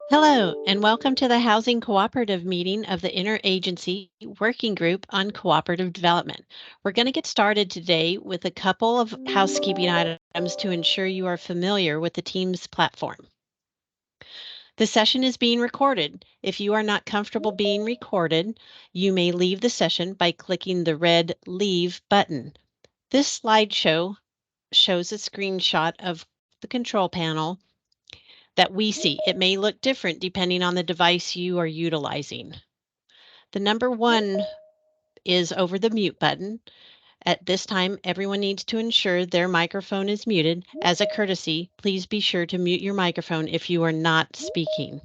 Hello, and welcome to the Housing Cooperative meeting of the Interagency Working Group on Cooperative Development. We're going to get started today with a couple of housekeeping items to ensure you are familiar with the Teams platform. The session is being recorded. If you are not comfortable being recorded, you may leave the session by clicking the red Leave button. This slideshow shows a screenshot of the control panel that we see. It may look different depending on the device you are utilizing. The number 1 is over the mute button. At this time, everyone needs to ensure their microphone is muted. As a courtesy, please be sure to mute your microphone if you are not speaking.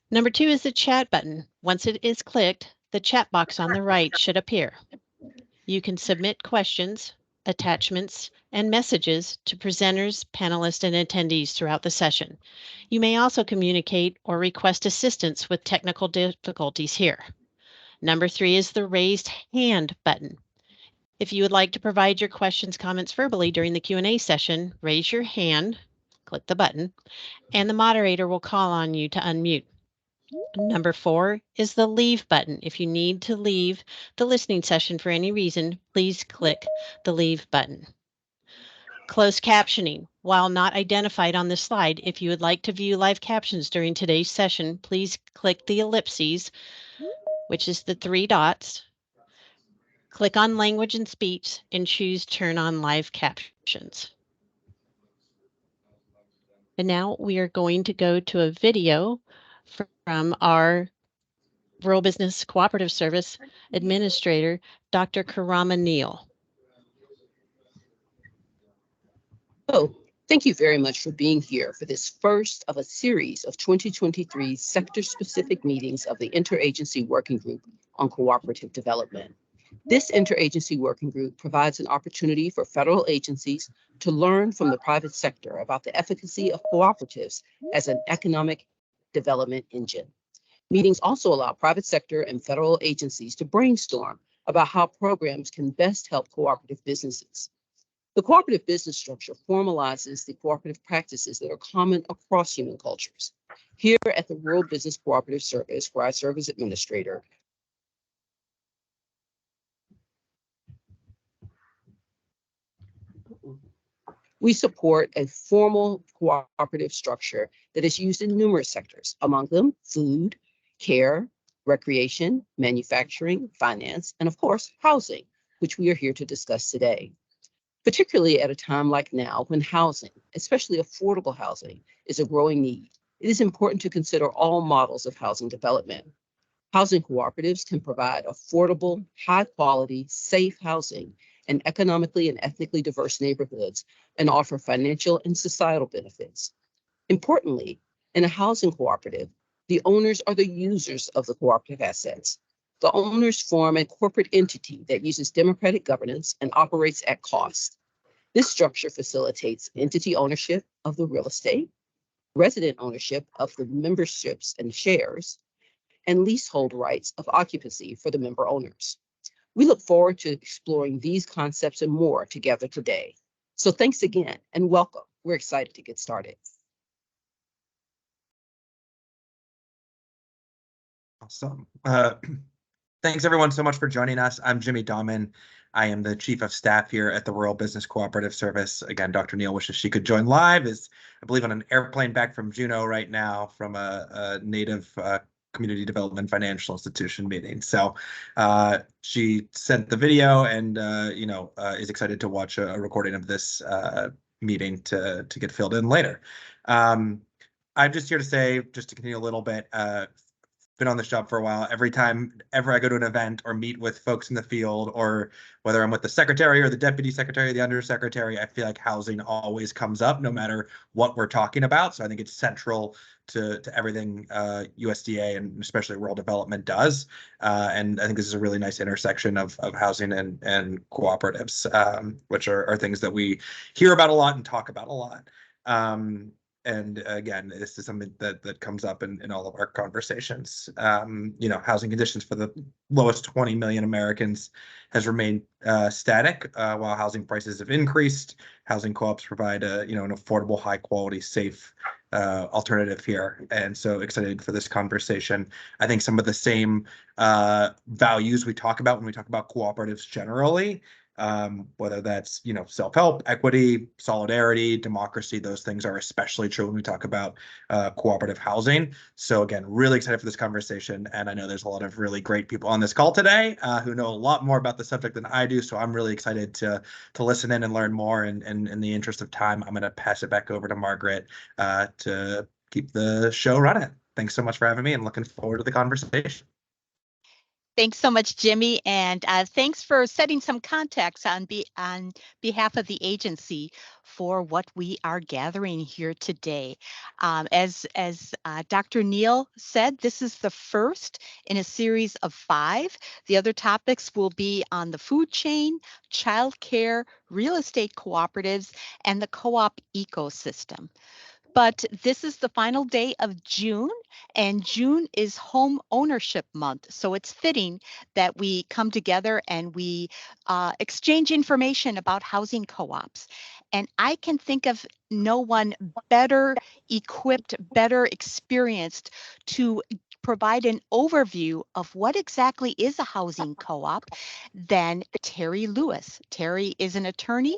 Number 2 is the chat button. Once it is clicked, the chat box on the right should appear. You can submit questions, attachments, and messages to presenters, panelists, and attendees throughout the session. You may also communicate or request assistance with technical difficulties here. Number 3 is the raised hand button. If you would like to provide your questions, comments verbally during the Q&A session, raise your hand, click the button, and the moderator will call on you to unmute. Number 4 is the leave button. If you need to leave the listening session for any reason, please click the leave button. Closed captioning. While not identified on this slide, if you would like to view live captions during today's session, please click the ellipses, which is the 3 dots. Click on Language and Speech and choose Turn on Live Captions. And now we are going to go to a video from our Rural Business Cooperative Service Administrator, Dr. Karama Neal. Oh, thank you very much for being here for this first of a series of 2023 sector-specific meetings of the Interagency Working Group on Cooperative Development. This Interagency Working Group provides an opportunity for federal agencies to learn from the private sector about the efficacy of cooperatives as an economic development engine. Meetings also allow private sector and federal agencies to brainstorm about how programs can best help cooperative businesses. The cooperative business structure formalizes the cooperative practices that are common across human cultures. Here at the Rural Business Cooperative Service, where I serve as administrator, we support a formal cooperative structure that is used in numerous sectors, among them food, care, recreation, manufacturing, finance, and of course, housing, which we are here to discuss today. Particularly at a time like now when housing, especially affordable housing, is a growing need, it is important to consider all models of housing development. Housing cooperatives can provide affordable, high-quality, safe housing in economically and ethnically diverse neighborhoods and offer financial and societal benefits. Importantly, in a housing cooperative, the owners are the users of the cooperative assets. The owners form a corporate entity that uses democratic governance and operates at cost. This structure facilitates entity ownership of the real estate, resident ownership of the memberships and shares, and leasehold rights of occupancy for the member owners. We look forward to exploring these concepts and more together today. So thanks again and welcome. We're excited to get started. Awesome. Thanks everyone so much for joining us. I'm Jimmy Dahman. I am the Chief of Staff here at the Rural Business Cooperative Service. Again, Dr. Neal wishes she could join live, is I believe on an airplane back from Juneau right now from a native community development financial institution meeting. So she sent the video and is excited to watch a recording of this meeting to get filled in later. I'm just here to say, just to continue a little bit, been on this job for a while, every time ever I go to an event or meet with folks in the field, or whether I'm with the secretary or the deputy secretary, the undersecretary, I feel like housing always comes up no matter what we're talking about. So I think it's central to everything USDA and especially rural development does. And I think this is a really nice intersection of housing and cooperatives, which are things that we hear about a lot and talk about a lot. And again, this is something that comes up in all of our conversations. Housing conditions for the lowest 20 million Americans has remained static, while housing prices have increased. Housing co-ops provide an affordable, high quality, safe alternative here. And so excited for this conversation. I think some of the same values we talk about when we talk about cooperatives generally, whether that's self-help, equity, solidarity, democracy, those things are especially true when we talk about cooperative housing. So again, really excited for this conversation, and I know there's a lot of really great people on this call today who know a lot more about the subject than I do, so I'm really excited to listen in and learn more. And in the interest of time, I'm going to pass it back over to Margaret to keep the show running. Thanks so much for having me, and looking forward to the conversation. Thanks so much, Jimmy, and thanks for setting some context on behalf of the agency for what we are gathering here today. As Dr. Neal said, this is the first in a series of 5. The other topics will be on the food chain, childcare, real estate cooperatives, and the co-op ecosystem. But this is the final day of June, and June is home ownership month. So it's fitting that we come together and we exchange information about housing co-ops. And I can think of no one better equipped, better experienced to provide an overview of what exactly is a housing co-op than Terry Lewis. Terry is an attorney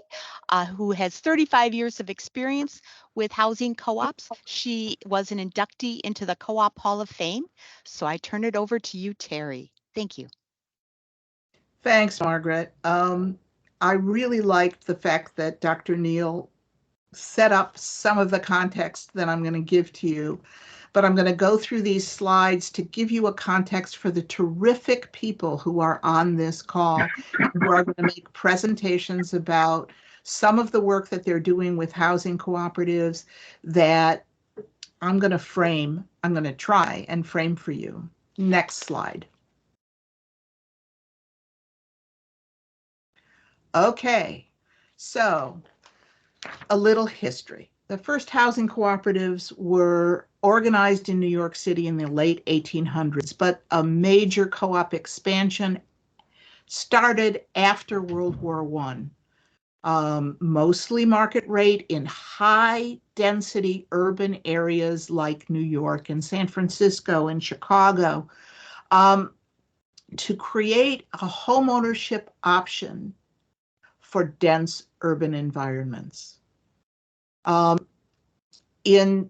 who has 35 years of experience with housing co-ops. She was an inductee into the Co-op Hall of Fame. So I turn it over to you, Terry. Thank you. Thanks, Margaret. I really liked the fact that Dr. Neal set up some of the context that I'm going to give to you, but I'm going to go through these slides to give you a context for the terrific people who are on this call, who are going to make presentations about some of the work that they're doing with housing cooperatives that I'm going to try and frame for you. Next slide. Okay, so a little history. The first housing cooperatives were organized in New York City in the late 1800s, but a major co-op expansion started after World War I. Mostly market rate in high density urban areas like New York and San Francisco and Chicago, to create a homeownership option for dense urban environments. In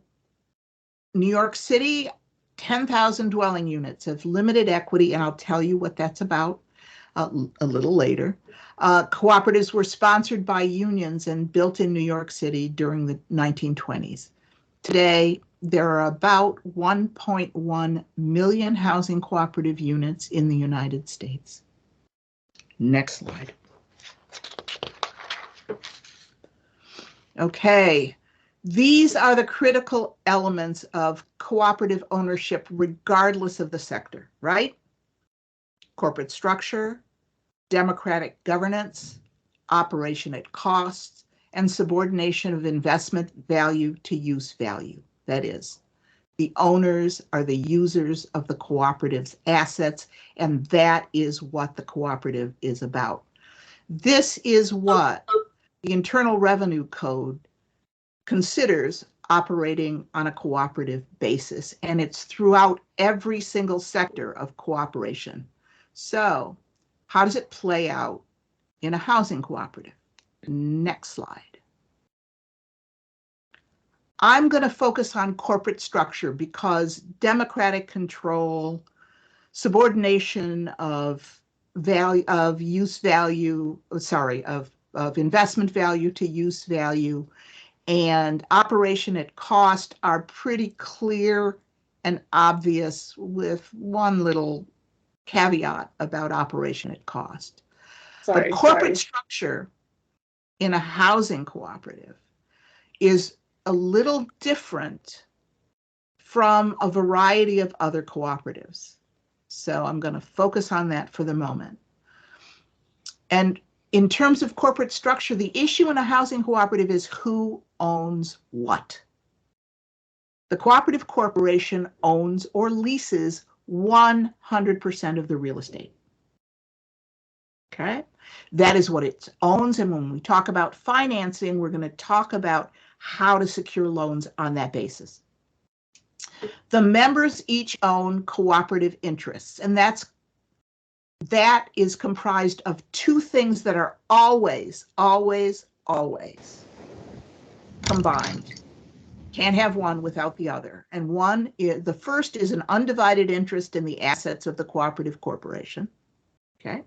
New York City, 10,000 dwelling units of limited equity, and I'll tell you what that's about a little later. Cooperatives were sponsored by unions and built in New York City during the 1920s. Today, there are about 1.1 million housing cooperative units in the United States. Next slide. Okay, these are the critical elements of cooperative ownership regardless of the sector, right? Corporate structure, democratic governance, operation at costs, and subordination of investment value to use value. That is, the owners are the users of the cooperative's assets, and that is what the cooperative is about. This is what the Internal Revenue Code considers operating on a cooperative basis, and it's throughout every single sector of cooperation. So, how does it play out in a housing cooperative? Next slide. I'm going to focus on corporate structure because democratic control, subordination of value, of investment value to use value, and operation at cost are pretty clear and obvious with one little caveat about operation at cost. But corporate structure in a housing cooperative is a little different from a variety of other cooperatives. So I'm going to focus on that for the moment. And in terms of corporate structure, the issue in a housing cooperative is who owns what. The cooperative corporation owns or leases 100% of the real estate. Okay, that is what it owns. And when we talk about financing, we're going to talk about how to secure loans on that basis. The members each own cooperative interests, and that is comprised of two things that are always combined. Can't have one without the other. And the first is an undivided interest in the assets of the cooperative corporation. Okay.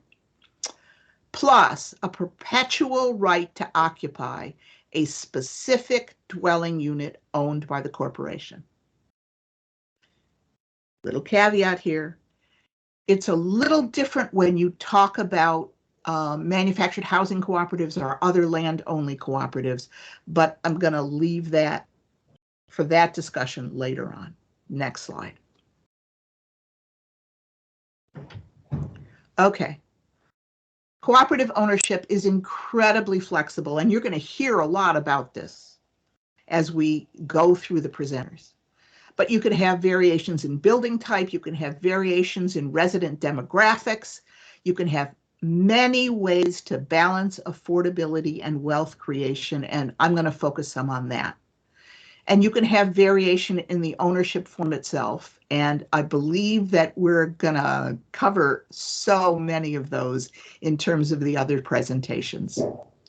Plus a perpetual right to occupy a specific dwelling unit owned by the corporation. Little caveat here. It's a little different when you talk about manufactured housing cooperatives or other land-only cooperatives, but I'm going to leave that for that discussion later on. Next slide. Okay. Cooperative ownership is incredibly flexible, and you're going to hear a lot about this as we go through the presenters. But you can have variations in building type, you can have variations in resident demographics, you can have many ways to balance affordability and wealth creation, and I'm going to focus some on that. And you can have variation in the ownership form itself, and I believe that we're going to cover so many of those in terms of the other presentations.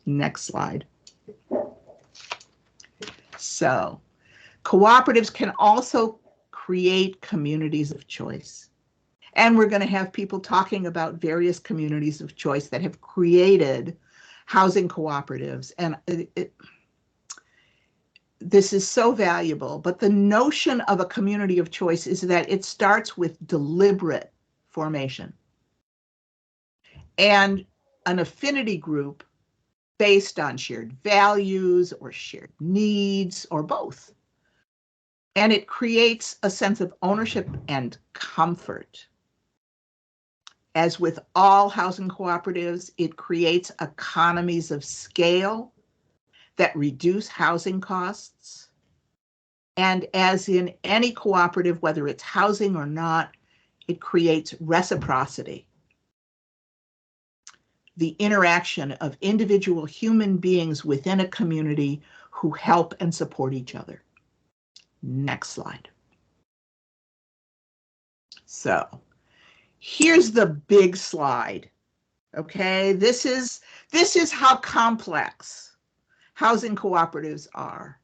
Next slide. So, cooperatives can also create communities of choice. And we're going to have people talking about various communities of choice that have created housing cooperatives. And this is so valuable, but the notion of a community of choice is that it starts with deliberate formation and an affinity group based on shared values or shared needs or both. And it creates a sense of ownership and comfort. As with all housing cooperatives, it creates economies of scale that reduce housing costs. And as in any cooperative, whether it's housing or not, it creates reciprocity. The interaction of individual human beings within a community who help and support each other. Next slide. So here's the big slide. Okay, this is how complex housing cooperatives are,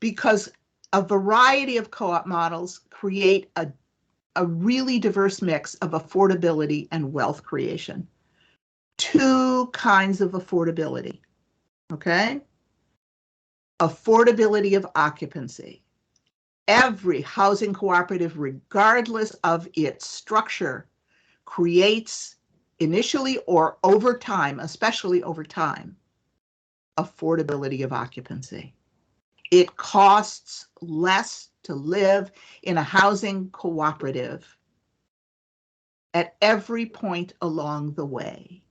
because a variety of co-op models create a really diverse mix of affordability and wealth creation. Two kinds of affordability, okay? Affordability of occupancy. Every housing cooperative, regardless of its structure, creates initially or over time, especially over time, affordability of occupancy. It costs less to live in a housing cooperative at every point along the way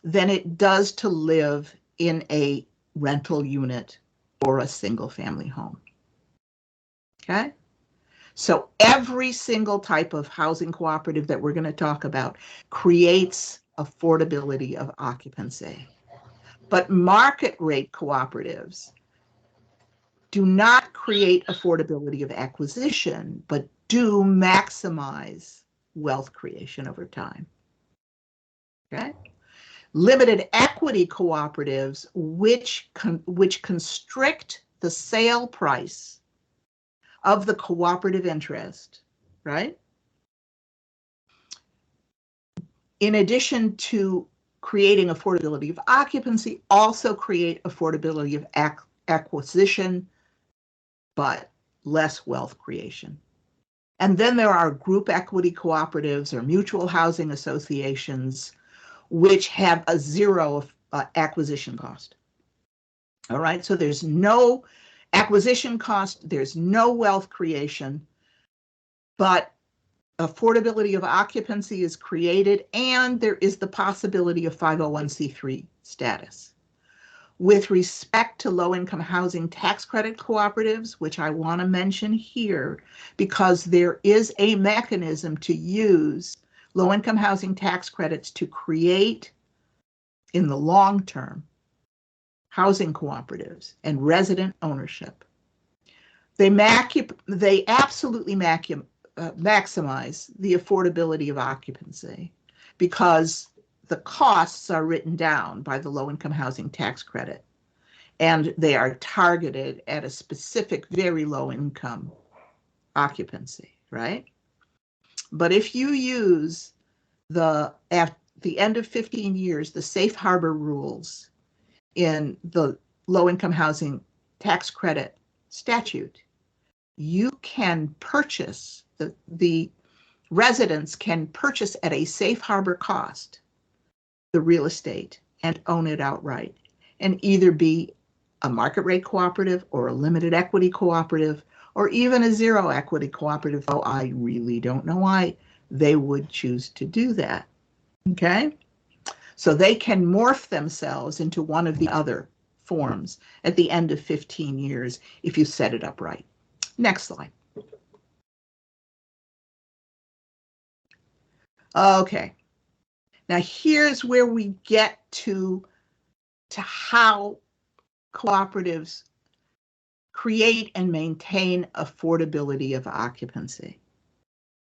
than it does to live in a rental unit or a single family home. Okay? So every single type of housing cooperative that we're going to talk about creates affordability of occupancy. But market rate cooperatives do not create affordability of acquisition, but do maximize wealth creation over time. Okay? Limited equity cooperatives, which constrict the sale price of the cooperative interest, right? In addition to creating affordability of occupancy, also create affordability of acquisition, but less wealth creation. And then there are group equity cooperatives or mutual housing associations, which have a zero acquisition cost. All right, so there's no acquisition cost, there's no wealth creation, but affordability of occupancy is created, and there is the possibility of 501c3 status. With respect to low-income housing tax credit cooperatives, which I want to mention here because there is a mechanism to use low-income housing tax credits to create, in the long term, housing cooperatives and resident ownership. They absolutely maximize the affordability of occupancy because the costs are written down by the low-income housing tax credit, and they are targeted at a specific very low-income occupancy, right? But if you use at the end of 15 years, the safe harbor rules in the low-income housing tax credit statute, you can purchase, the residents can purchase at a safe harbor cost the real estate and own it outright, and either be a market rate cooperative or a limited equity cooperative or even a zero equity cooperative, though I really don't know why they would choose to do that. Okay? So they can morph themselves into one of the other forms at the end of 15 years if you set it up right. Next slide. Okay. Now here's where we get to how cooperatives create and maintain affordability of occupancy.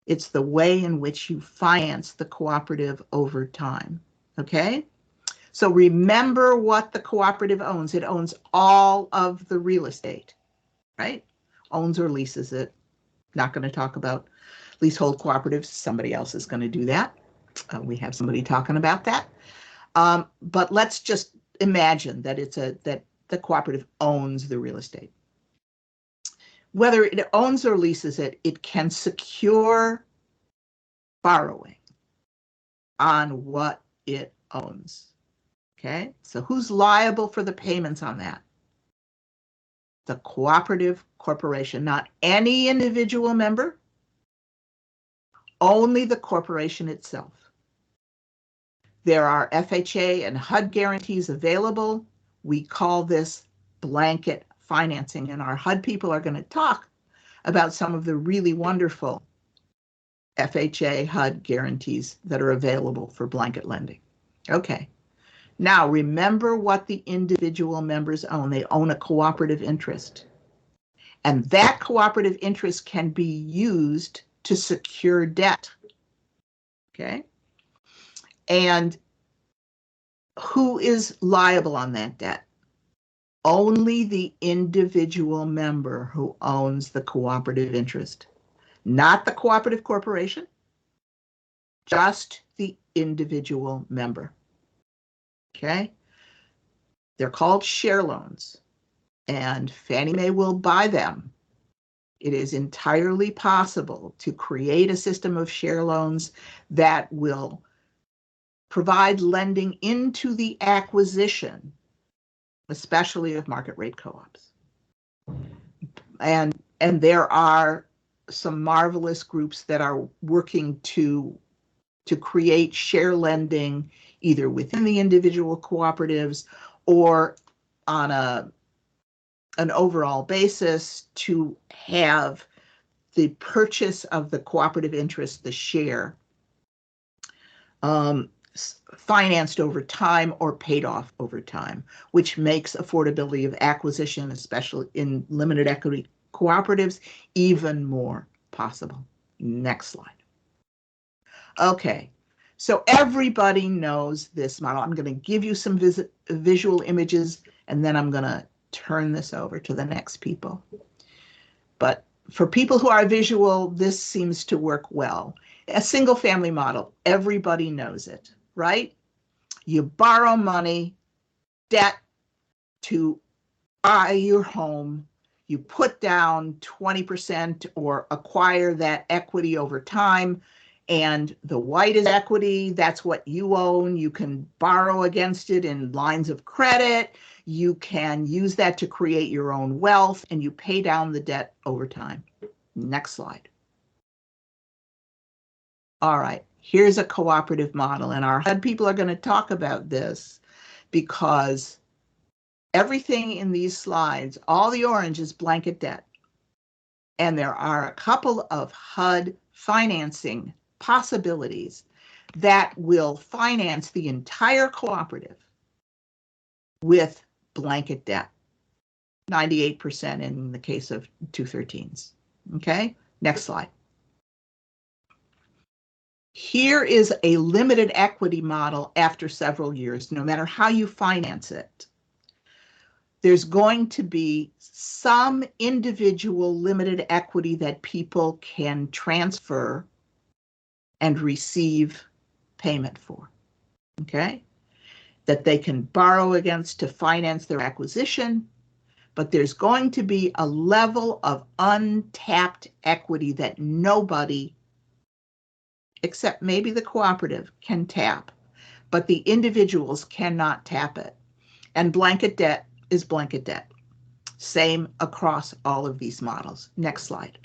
It's the way in which you finance the cooperative over time. Okay? So remember what the cooperative owns. It owns all of the real estate, right? Owns or leases it. Not going to talk about leasehold cooperatives. Somebody else is going to do that. We have somebody talking about that. But let's just imagine that that the cooperative owns the real estate. Whether it owns or leases it, it can secure borrowing on what it owns. Okay, so who's liable for the payments on that? The cooperative corporation, not any individual member, only the corporation itself. There are FHA and HUD guarantees available. We call this blanket financing, and our HUD people are going to talk about some of the really wonderful FHA HUD guarantees that are available for blanket lending. Okay. Now, remember what the individual members own. They own a cooperative interest. And that cooperative interest can be used to secure debt. Okay? And who is liable on that debt? Only the individual member who owns the cooperative interest. Not the cooperative corporation, just the individual member. Okay? They're called share loans, and Fannie Mae will buy them. It is entirely possible to create a system of share loans that will provide lending into the acquisition, especially of market rate co-ops. And there are some marvelous groups that are working to create share lending either within the individual cooperatives or on an overall basis to have the purchase of the cooperative interest, the share, financed over time or paid off over time, which makes affordability of acquisition, especially in limited equity cooperatives, even more possible. Next slide. Okay, so everybody knows this model. I'm going to give you some visual images, and then I'm going to turn this over to the next people. But for people who are visual, this seems to work well. A single family model, everybody knows it, right? You borrow money, debt to buy your home. You put down 20% or acquire that equity over time. And the white is equity. That's what you own. You can borrow against it in lines of credit. You can use that to create your own wealth, and you pay down the debt over time. Next slide. All right, here's a cooperative model, and our HUD people are going to talk about this because everything in these slides, all the orange is blanket debt. And there are a couple of HUD financing possibilities that will finance the entire cooperative with blanket debt. 98% in the case of 213s. Okay, next slide. Here is a limited equity model after several years, no matter how you finance it. There's going to be some individual limited equity that people can transfer and receive payment for, okay? That they can borrow against to finance their acquisition, but there's going to be a level of untapped equity that nobody, except maybe the cooperative, can tap, but the individuals cannot tap it. And blanket debt is blanket debt. Same across all of these models. Next slide.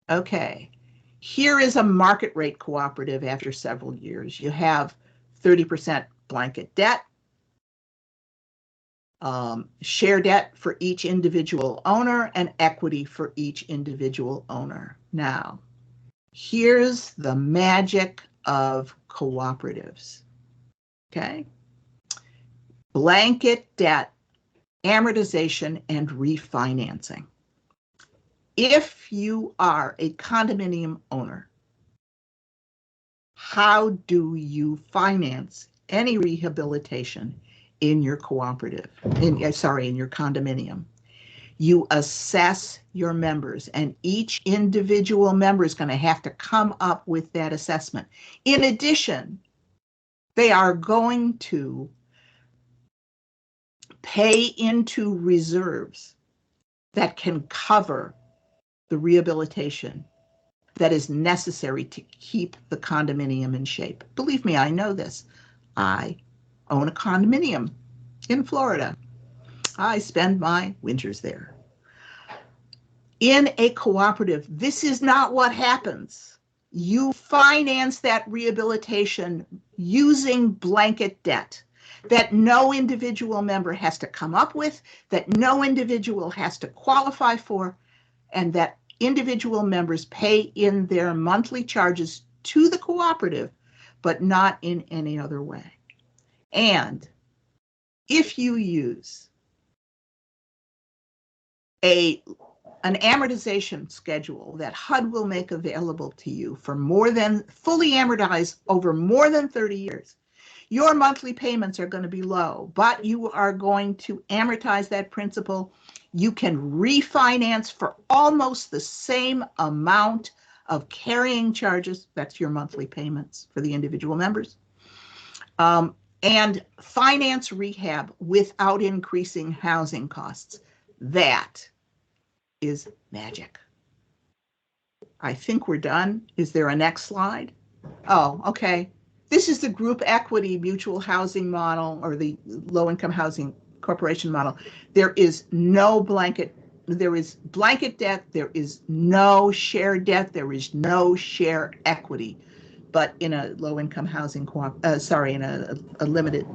Okay, here is a market rate cooperative after several years. You have 30% blanket debt, share debt for each individual owner, and equity for each individual owner. Now, here's the magic of cooperatives, okay? Blanket debt, amortization, and refinancing. If you are a condominium owner, how do you finance any rehabilitation in your cooperative, in your condominium? You assess your members, and each individual member is going to have to come up with that assessment. In addition, they are going to pay into reserves that can cover the rehabilitation that is necessary to keep the condominium in shape. Believe me, I know this. I own a condominium in Florida. I spend my winters there. In a cooperative, this is not what happens. You finance that rehabilitation using blanket debt that no individual member has to come up with, that no individual has to qualify for, and that individual members pay in their monthly charges to the cooperative, but not in any other way. And if you use an amortization schedule that HUD will make available to you for fully amortized over more than 30 years, your monthly payments are going to be low, but you are going to amortize that principal. You can refinance for almost the same amount of carrying charges. That's your monthly payments for the individual members. And finance rehab without increasing housing costs. That is magic. I think we're done. Is there a next slide? Oh, okay. This is the group equity mutual housing model, or the low-income housing corporation model. There is no blanket. There is blanket debt. There is no share debt. There is no share equity. But in a low-income housing in a limited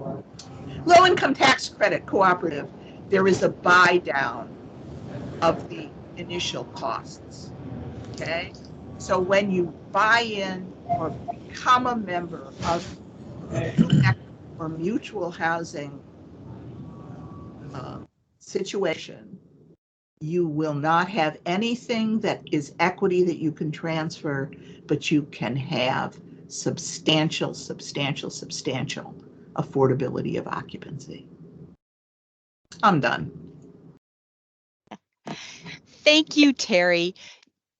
low-income tax credit cooperative, there is a buy down of the initial costs. Okay, so when you buy in or become a member of or mutual housing situation, you will not have anything that is equity that you can transfer, but you can have substantial affordability of occupancy. I'm done. Thank you, Terry.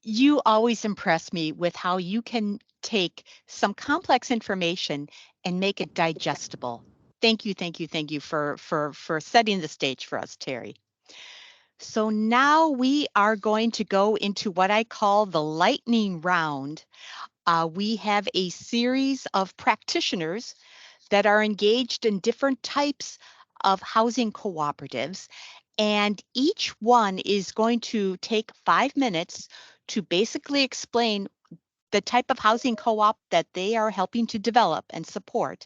You always impress me with how you can take some complex information and make it digestible. Thank you for setting the stage for us, Terry. So now we are going to go into what I call the lightning round. We have a series of practitioners that are engaged in different types of housing cooperatives, and each one is going to take 5 minutes to basically explain the type of housing co-op that they are helping to develop and support.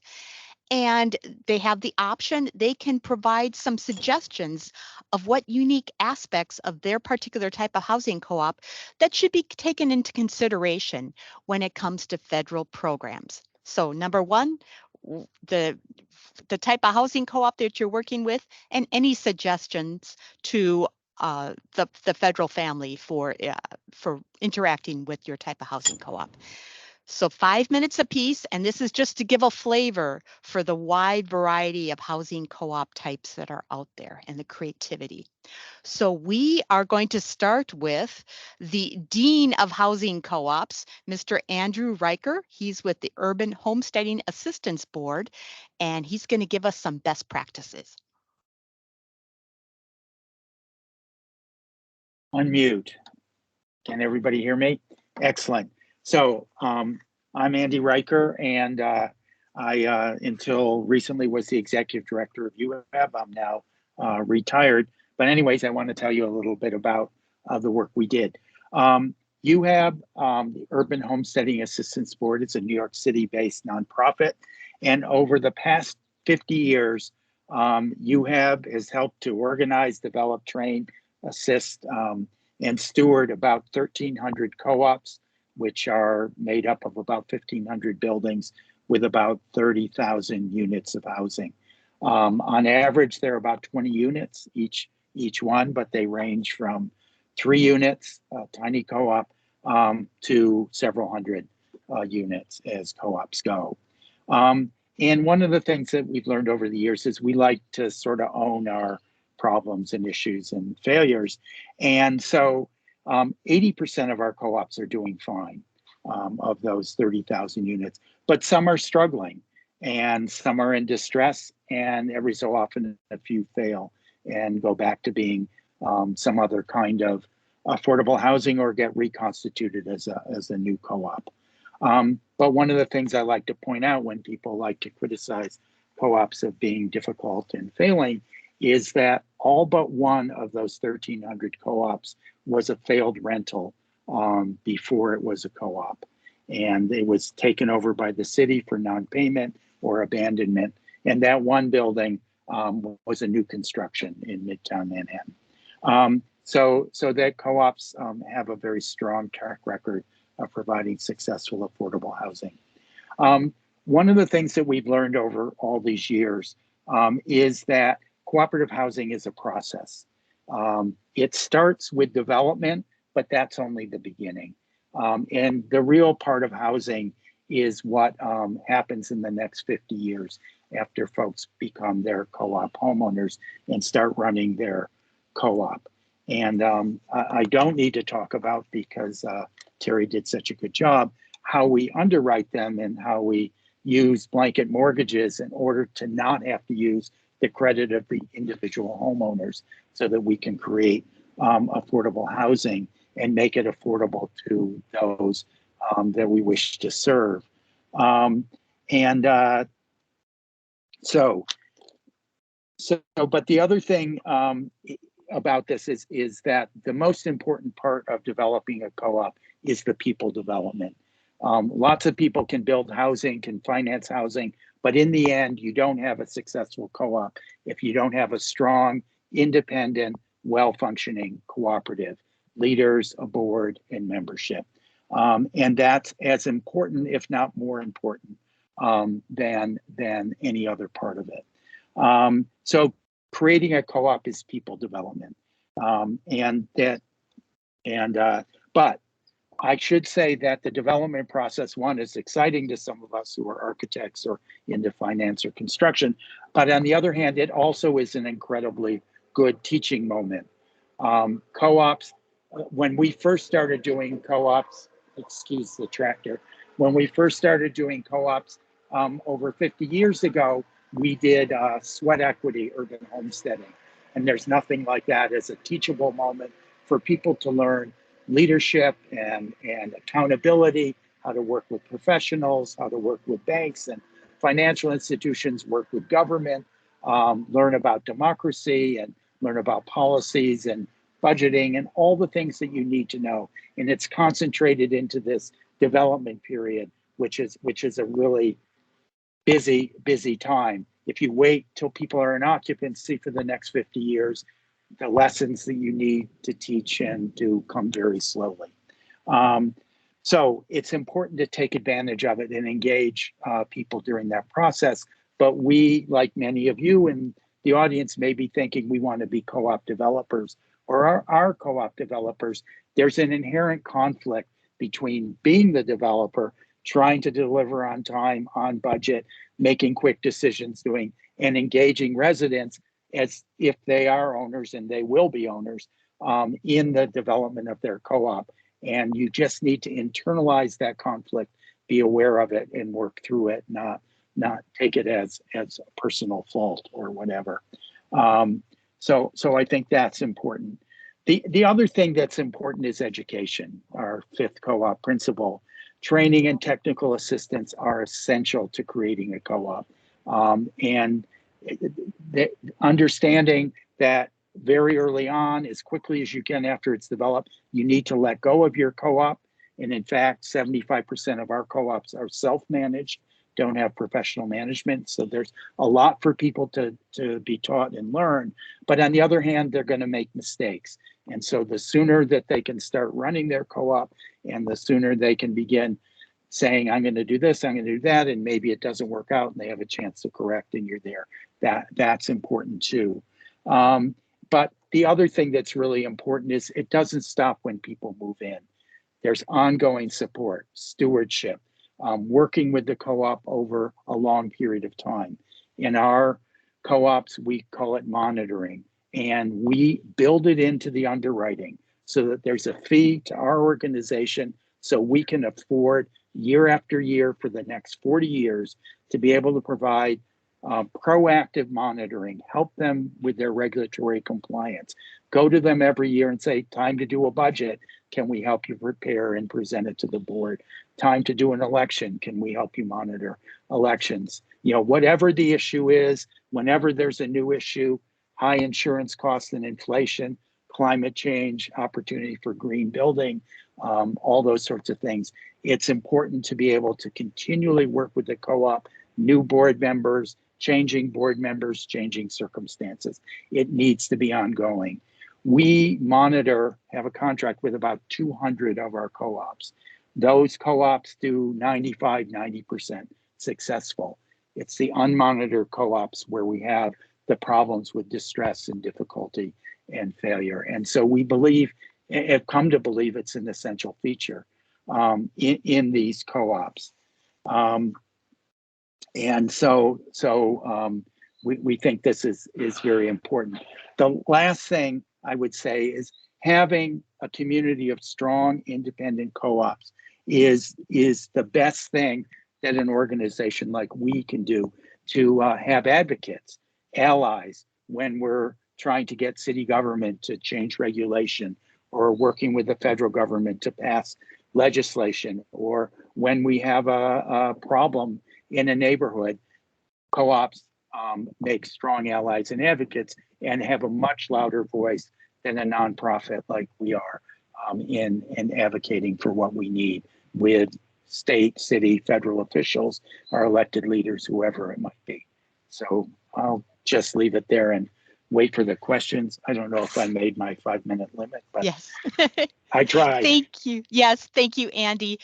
And they have the option, they can provide some suggestions of what unique aspects of their particular type of housing co-op that should be taken into consideration when it comes to federal programs. So number one, the type of housing co-op that you're working with, and any suggestions to the federal family for interacting with your type of housing co-op. So 5 minutes apiece, and this is just to give a flavor for the wide variety of housing co-op types that are out there and the creativity. So we are going to start with the Dean of Housing Co-ops, Mr. Andrew Riker. He's with the Urban Homesteading Assistance Board, and he's going to give us some best practices. Unmute. Can everybody hear me? Excellent. So I'm Andy Riker, and I, until recently, was the executive director of UAB. I'm now retired. But anyways, I want to tell you a little bit about the work we did. UAB, the Urban Homesteading Assistance Board, is a New York City-based nonprofit. And over the past 50 years, UAB has helped to organize, develop, train, assist, and steward about 1,300 co-ops, which are made up of about 1,500 buildings with about 30,000 units of housing. On average, there are about 20 units each one, but they range from 3 units, a tiny co-op, to several hundred units as co-ops go. And one of the things that we've learned over the years is we like to sort of own our problems and issues and failures. And so 80% of our co-ops are doing fine of those 30,000 units, but some are struggling and some are in distress, and every so often a few fail and go back to being some other kind of affordable housing or get reconstituted as a new co-op. But one of the things I like to point out when people like to criticize co-ops of being difficult and failing is that all but one of those 1,300 co-ops was a failed rental before it was a co-op. And it was taken over by the city for non-payment or abandonment. And that one building was a new construction in Midtown Manhattan. So that co-ops have a very strong track record of providing successful, affordable housing. One of the things that we've learned over all these years is that cooperative housing is a process. It starts with development, but that's only the beginning. And the real part of housing is what happens in the next 50 years after folks become their co-op homeowners and start running their co-op. And I don't need to talk about, because Terry did such a good job, how we underwrite them and how we use blanket mortgages in order to not have to use the credit of the individual homeowners, so that we can create affordable housing and make it affordable to those that we wish to serve. But the other thing about this is that the most important part of developing a co-op is the people development. Lots of people can build housing, can finance housing, but in the end, you don't have a successful co-op if you don't have a strong, independent, well-functioning cooperative, leaders, a board, and membership. And that's as important, if not more important, than any other part of it. So creating a co-op is people development. But I should say that the development process, one, is exciting to some of us who are architects or into finance or construction. But on the other hand, it also is an incredibly good teaching moment. Co-ops, when we first started doing co-ops, excuse the tractor, when we first started doing co-ops over 50 years ago, we did sweat equity urban homesteading. And there's nothing like that as a teachable moment for people to learn leadership and accountability, how to work with professionals, how to work with banks and financial institutions, work with government, learn about democracy and learn about policies and budgeting and all the things that you need to know. And it's concentrated into this development period, which is a really busy time. If you wait till people are in occupancy for the next 50 years, the lessons that you need to teach and do come very slowly. So it's important to take advantage of it and engage people during that process. But we, like many of you in the audience, may be thinking we want to be co-op developers or are co-op developers. There's an inherent conflict between being the developer, trying to deliver on time, on budget, making quick decisions, and engaging residents as if they are owners, and they will be owners in the development of their co-op. And you just need to internalize that conflict, be aware of it, and work through it, not take it as a personal fault or whatever. So I think that's important. The other thing that's important is education, our fifth co-op principle. Training and technical assistance are essential to creating a co-op. And understanding that very early on, as quickly as you can after it's developed, you need to let go of your co-op. And in fact, 75% of our co-ops are self-managed, don't have professional management. So there's a lot for people to be taught and learn. But on the other hand, they're going to make mistakes. And so the sooner that they can start running their co-op and the sooner they can begin saying, I'm going to do this, I'm going to do that, and maybe it doesn't work out and they have a chance to correct and you're there. That's important too. But the other thing that's really important is it doesn't stop when people move in. There's ongoing support, stewardship, working with the co-op over a long period of time. In our co-ops, we call it monitoring, and we build it into the underwriting so that there's a fee to our organization so we can afford year after year for the next 40 years to be able to provide proactive monitoring, help them with their regulatory compliance, go to them every year and say, time to do a budget. Can we help you prepare and present it to the board? Time to do an election. Can we help you monitor elections? You know, whatever the issue is, whenever there's a new issue, high insurance costs and inflation, climate change, opportunity for green building, all those sorts of things. It's important to be able to continually work with the co-op, new board members, changing board members, changing circumstances. It needs to be ongoing. We monitor, have a contract with about 200 of our co-ops. Those co-ops do 95, 90% successful. It's the unmonitored co-ops where we have the problems with distress and difficulty and failure. And so we believe, have come to believe it's an essential feature in these co-ops. And so we think this is very important. The last thing I would say is having a community of strong, independent co-ops is the best thing that an organization like we can do to have advocates, allies, when we're trying to get city government to change regulation or working with the federal government to pass legislation, or when we have a problem in a neighborhood. Co-ops make strong allies and advocates and have a much louder voice than a nonprofit like we are in advocating for what we need with state, city, federal officials, our elected leaders, whoever it might be. So I'll just leave it there and wait for the questions. I don't know if I made my 5-minute limit, but yes. I tried. Thank you. Yes, thank you, Andy.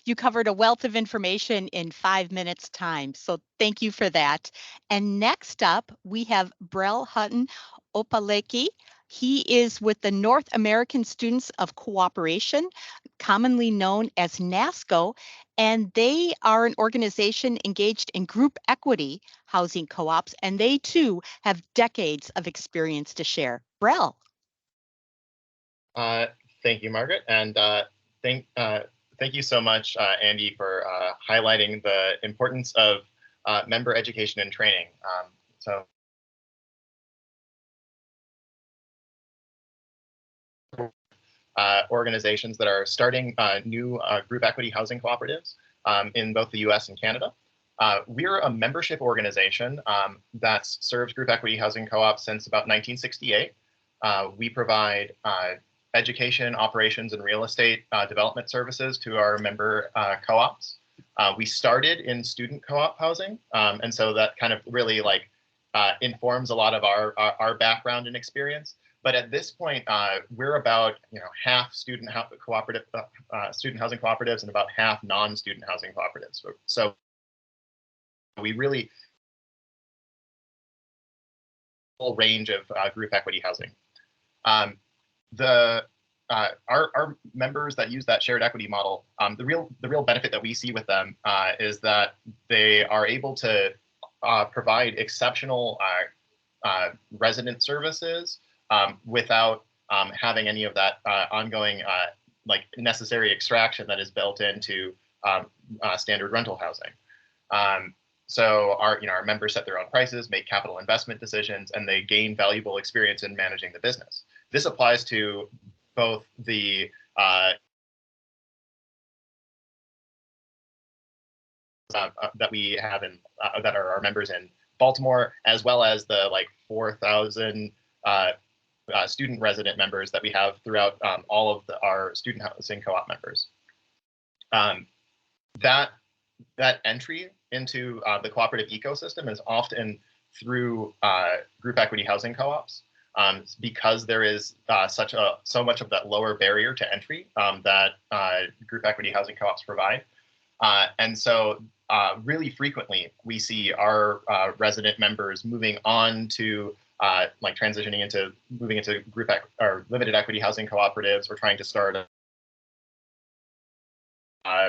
You covered a wealth of information in 5 minutes time. So thank you for that. And next up, we have Brel Hutton Opaleki. He is with the North American Students of Cooperation, commonly known as NASCO, and they are an organization engaged in group equity housing co-ops, and they too have decades of experience to share. Brel. Thank you, Margaret, and thank you so much, Andy, for highlighting the importance of member education and training. So organizations that are starting new group equity housing cooperatives in both the US and Canada. We're a membership organization that's served group equity housing co-ops since about 1968. We provide education, operations, and real estate development services to our member co-ops. We started in student co-op housing, and so that kind of really like informs a lot of our background and experience. But at this point, we're about half student housing cooperatives and about half non-student housing cooperatives. So we really full range of group equity housing. Our members that use that shared equity model, the real benefit that we see with them is that they are able to provide exceptional resident services without having any of that ongoing like necessary extraction that is built into standard rental housing. So our members set their own prices, make capital investment decisions, and they gain valuable experience in managing the business. This applies to both the that we have in that are our members in Baltimore, as well as the like 4,000 student resident members that we have throughout all of our student housing co-op members. That entry into the cooperative ecosystem is often through group equity housing co-ops, because there is so much of that lower barrier to entry that group equity housing co-ops provide. And so really frequently we see our resident members moving on to like transitioning into moving into or limited equity housing cooperatives, or trying to start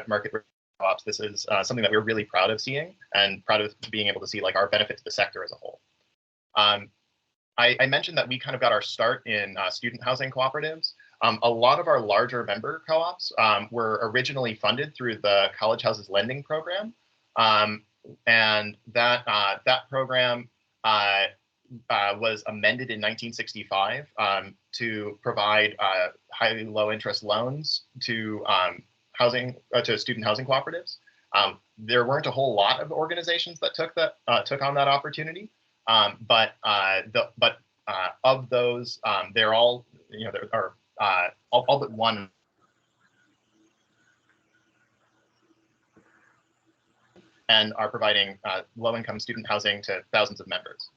market co-ops. This is something that we're really proud of seeing, and proud of being able to see like our benefit to the sector as a whole. I mentioned that we kind of got our start in student housing cooperatives. A lot of our larger member co-ops were originally funded through the College Houses Lending Program, and that program was amended in 1965 to provide highly low interest loans to student housing cooperatives. There weren't a whole lot of organizations that took on that opportunity, but of those, they're all there are all but one and are providing low-income student housing to thousands of members.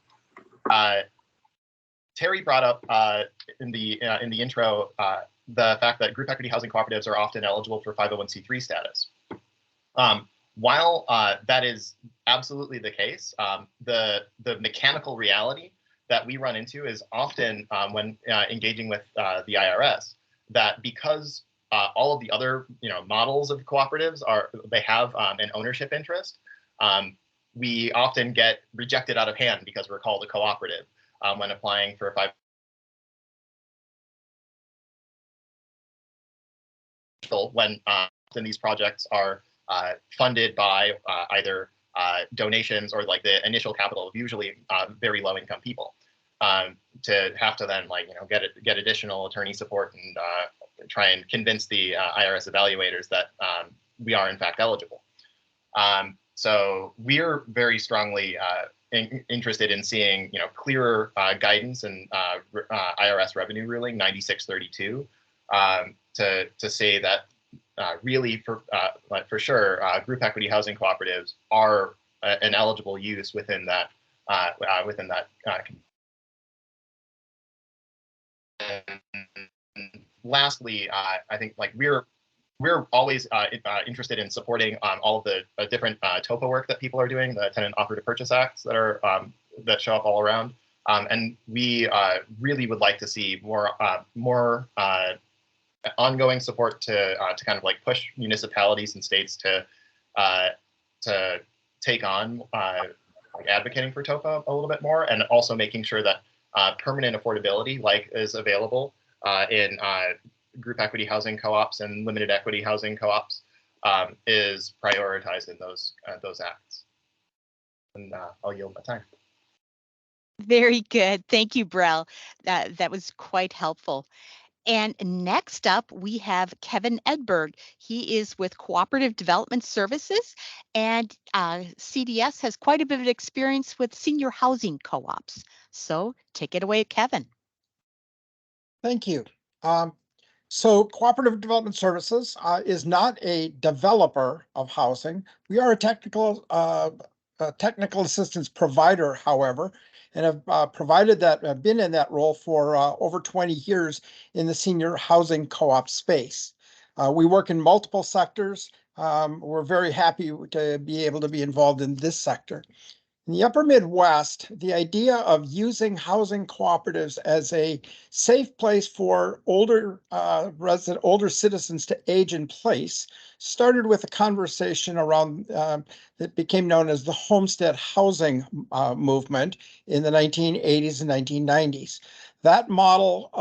Terry brought up in the intro the fact that group equity housing cooperatives are often eligible for 501c3 status. While that is absolutely the case, the mechanical reality that we run into is often when engaging with the IRS, that because all of the other models of cooperatives they have an ownership interest, we often get rejected out of hand because we're called a cooperative when applying for a 5. When often these projects are funded by either donations or like the initial capital of usually very low income people, to have to then get additional attorney support and try and convince the IRS evaluators that we are in fact eligible. So we're very strongly interested in seeing clearer guidance and IRS revenue ruling 9632 to say that really for sure group equity housing cooperatives are an eligible use within that lastly, I think we're always interested in supporting all of the different TOPA work that people are doing, the Tenant Offer to Purchase Acts that are that show up all around, and we really would like to see more ongoing support to kind of like push municipalities and states to take on advocating for TOPA a little bit more, and also making sure that permanent affordability is available in group equity housing co-ops and limited equity housing co-ops is prioritized in those acts. And I'll yield my time. Very good. Thank you, Brel. That was quite helpful. And next up, we have Kevin Edberg. He is with Cooperative Development Services, and CDS has quite a bit of experience with senior housing co-ops. So take it away, Kevin. Thank you. So Cooperative Development Services is not a developer of housing. We are a technical assistance provider, however, and have been in that role for over 20 years in the senior housing co-op space. We work in multiple sectors. We're very happy to be able to be involved in this sector. In the upper Midwest, the idea of using housing cooperatives as a safe place for older citizens to age in place started with a conversation around that became known as the homestead housing movement in the 1980s and 1990s. That model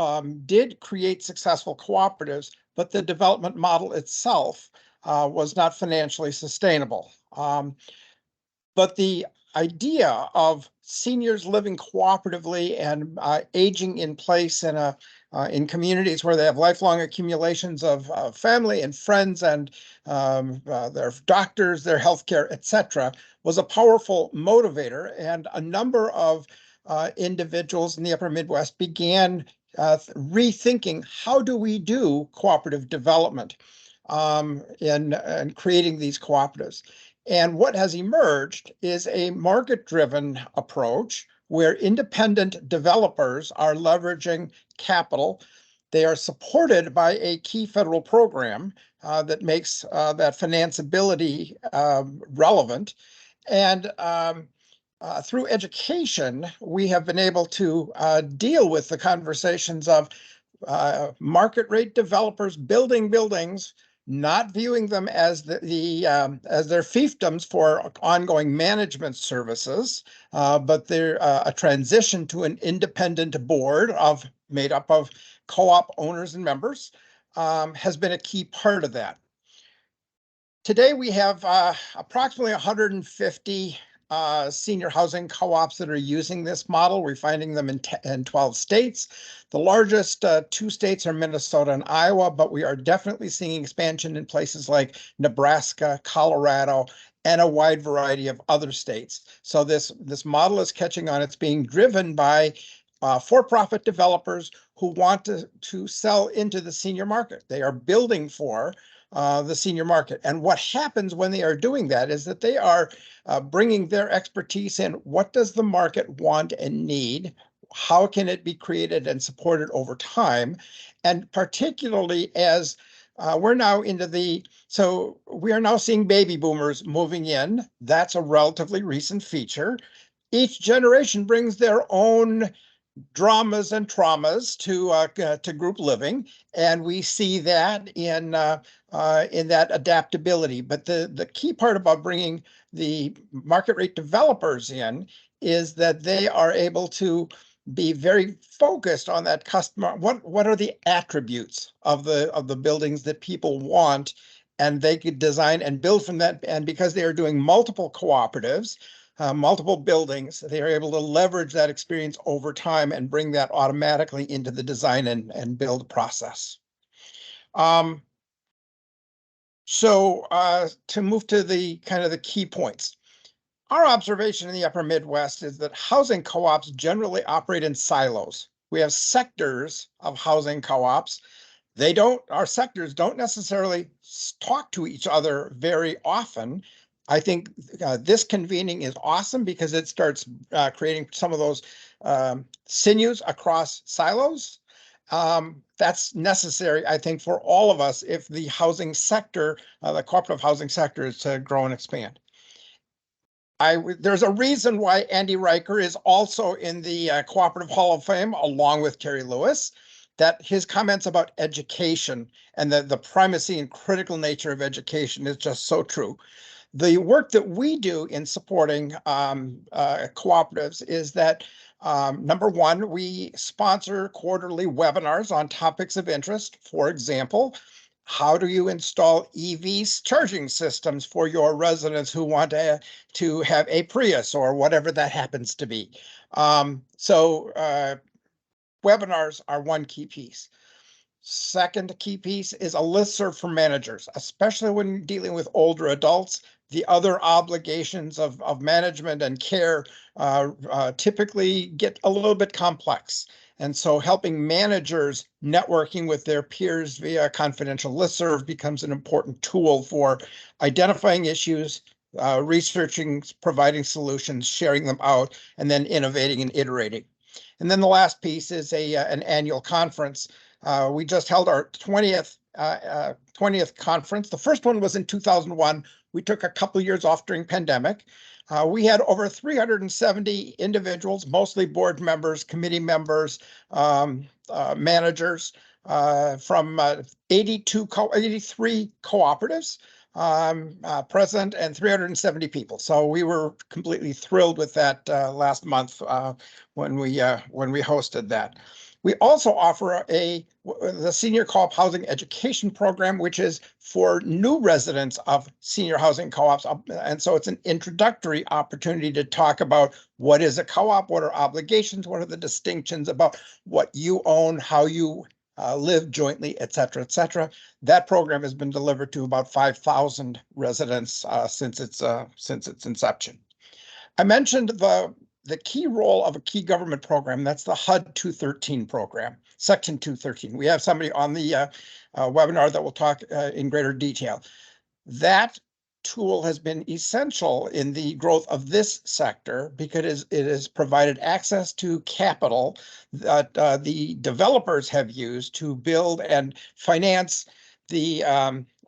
did create successful cooperatives, but the development model itself was not financially sustainable. But the idea of seniors living cooperatively and aging in place in communities where they have lifelong accumulations of family and friends and their doctors, their healthcare, etc., was a powerful motivator. And a number of individuals in the upper Midwest began rethinking, how do we do cooperative development in creating these cooperatives? And what has emerged is a market-driven approach where independent developers are leveraging capital. They are supported by a key federal program that makes that financeability relevant. And through education, we have been able to deal with the conversations of market rate developers building buildings, not viewing them as as their fiefdoms for ongoing management services, but they're a transition to an independent board made up of co-op owners and members has been a key part of that. Today we have approximately 150 senior housing co-ops that are using this model. We're finding them in 12 states. The largest two states are Minnesota and Iowa, but we are definitely seeing expansion in places like Nebraska, Colorado, and a wide variety of other states. So this model is catching on. It's being driven by for-profit developers who want to sell into the senior market. They are building for the senior market. And what happens when they are doing that is that they are bringing their expertise in. What does the market want and need? How can it be created and supported over time? And particularly as we're now so we are now seeing baby boomers moving in. That's a relatively recent feature. Each generation brings their own dramas and traumas to group living, and we see that in that adaptability. But the key part about bringing the market rate developers in is that they are able to be very focused on that customer. What are the attributes of the buildings that people want, and they could design and build from that. And because they are doing multiple cooperatives, multiple buildings, they are able to leverage that experience over time and bring that automatically into the design and build process. So to move to the kind of the key points. Our observation in the upper Midwest is that housing co-ops generally operate in silos. We have sectors of housing co-ops. Our sectors don't necessarily talk to each other very often. I think this convening is awesome because it starts creating some of those sinews across silos. That's necessary, I think, for all of us if the housing sector, the cooperative housing sector, is to grow and expand. There's a reason why Andy Riker is also in the Cooperative Hall of Fame, along with Terry Lewis, that his comments about education and the primacy and critical nature of education is just so true. The work that we do in supporting cooperatives is that, number one, we sponsor quarterly webinars on topics of interest. For example, how do you install EV charging systems for your residents who want to have a Prius or whatever that happens to be? So webinars are one key piece. Second key piece is a listserv for managers, especially when dealing with older adults. The other obligations of management and care typically get a little bit complex. And so helping managers networking with their peers via confidential listserv becomes an important tool for identifying issues, researching, providing solutions, sharing them out, and then innovating and iterating. And then the last piece is an annual conference. We just held our 20th conference. The first one was in 2001. We took a couple of years off during pandemic. We had over 370 individuals, mostly board members, committee members, managers from 83 cooperatives present and 370 people. So we were completely thrilled with that last month when we hosted that. We also offer the Senior Co-op Housing Education Program, which is for new residents of senior housing co-ops. And so it's an introductory opportunity to talk about what is a co-op, what are obligations, what are the distinctions about what you own, how you live jointly, et cetera, et cetera. That program has been delivered to about 5,000 residents since its inception. I mentioned the key role of a key government program. That's the HUD 213 program, Section 213. We have somebody on the webinar that will talk in greater detail. That tool has been essential in the growth of this sector because it has provided access to capital that the developers have used to build and finance the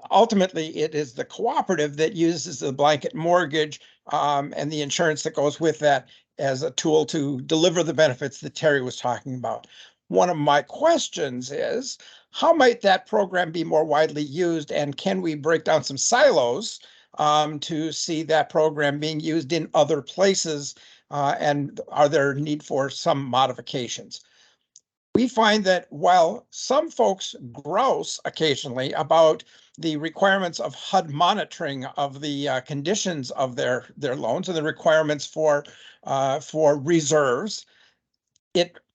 ultimately it is the cooperative that uses the blanket mortgage and the insurance that goes with that as a tool to deliver the benefits that Terry was talking about. One of my questions is, how might that program be more widely used, and can we break down some silos to see that program being used in other places, and are there need for some modifications? We find that while some folks grouse occasionally about the requirements of HUD monitoring of the conditions of their loans and the requirements for reserves,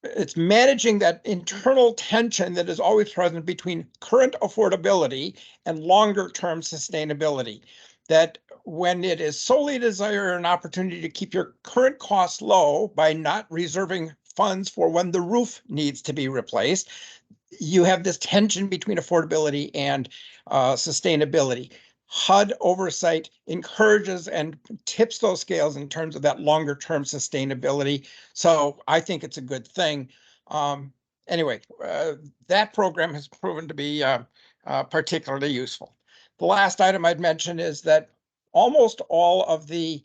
it's managing that internal tension that is always present between current affordability and longer-term sustainability. That when it is solely a desire and opportunity to keep your current costs low by not reserving funds for when the roof needs to be replaced, you have this tension between affordability and sustainability. HUD oversight encourages and tips those scales in terms of that longer term sustainability. So I think it's a good thing. Anyway, that program has proven to be particularly useful. The last item I'd mention is that almost all of the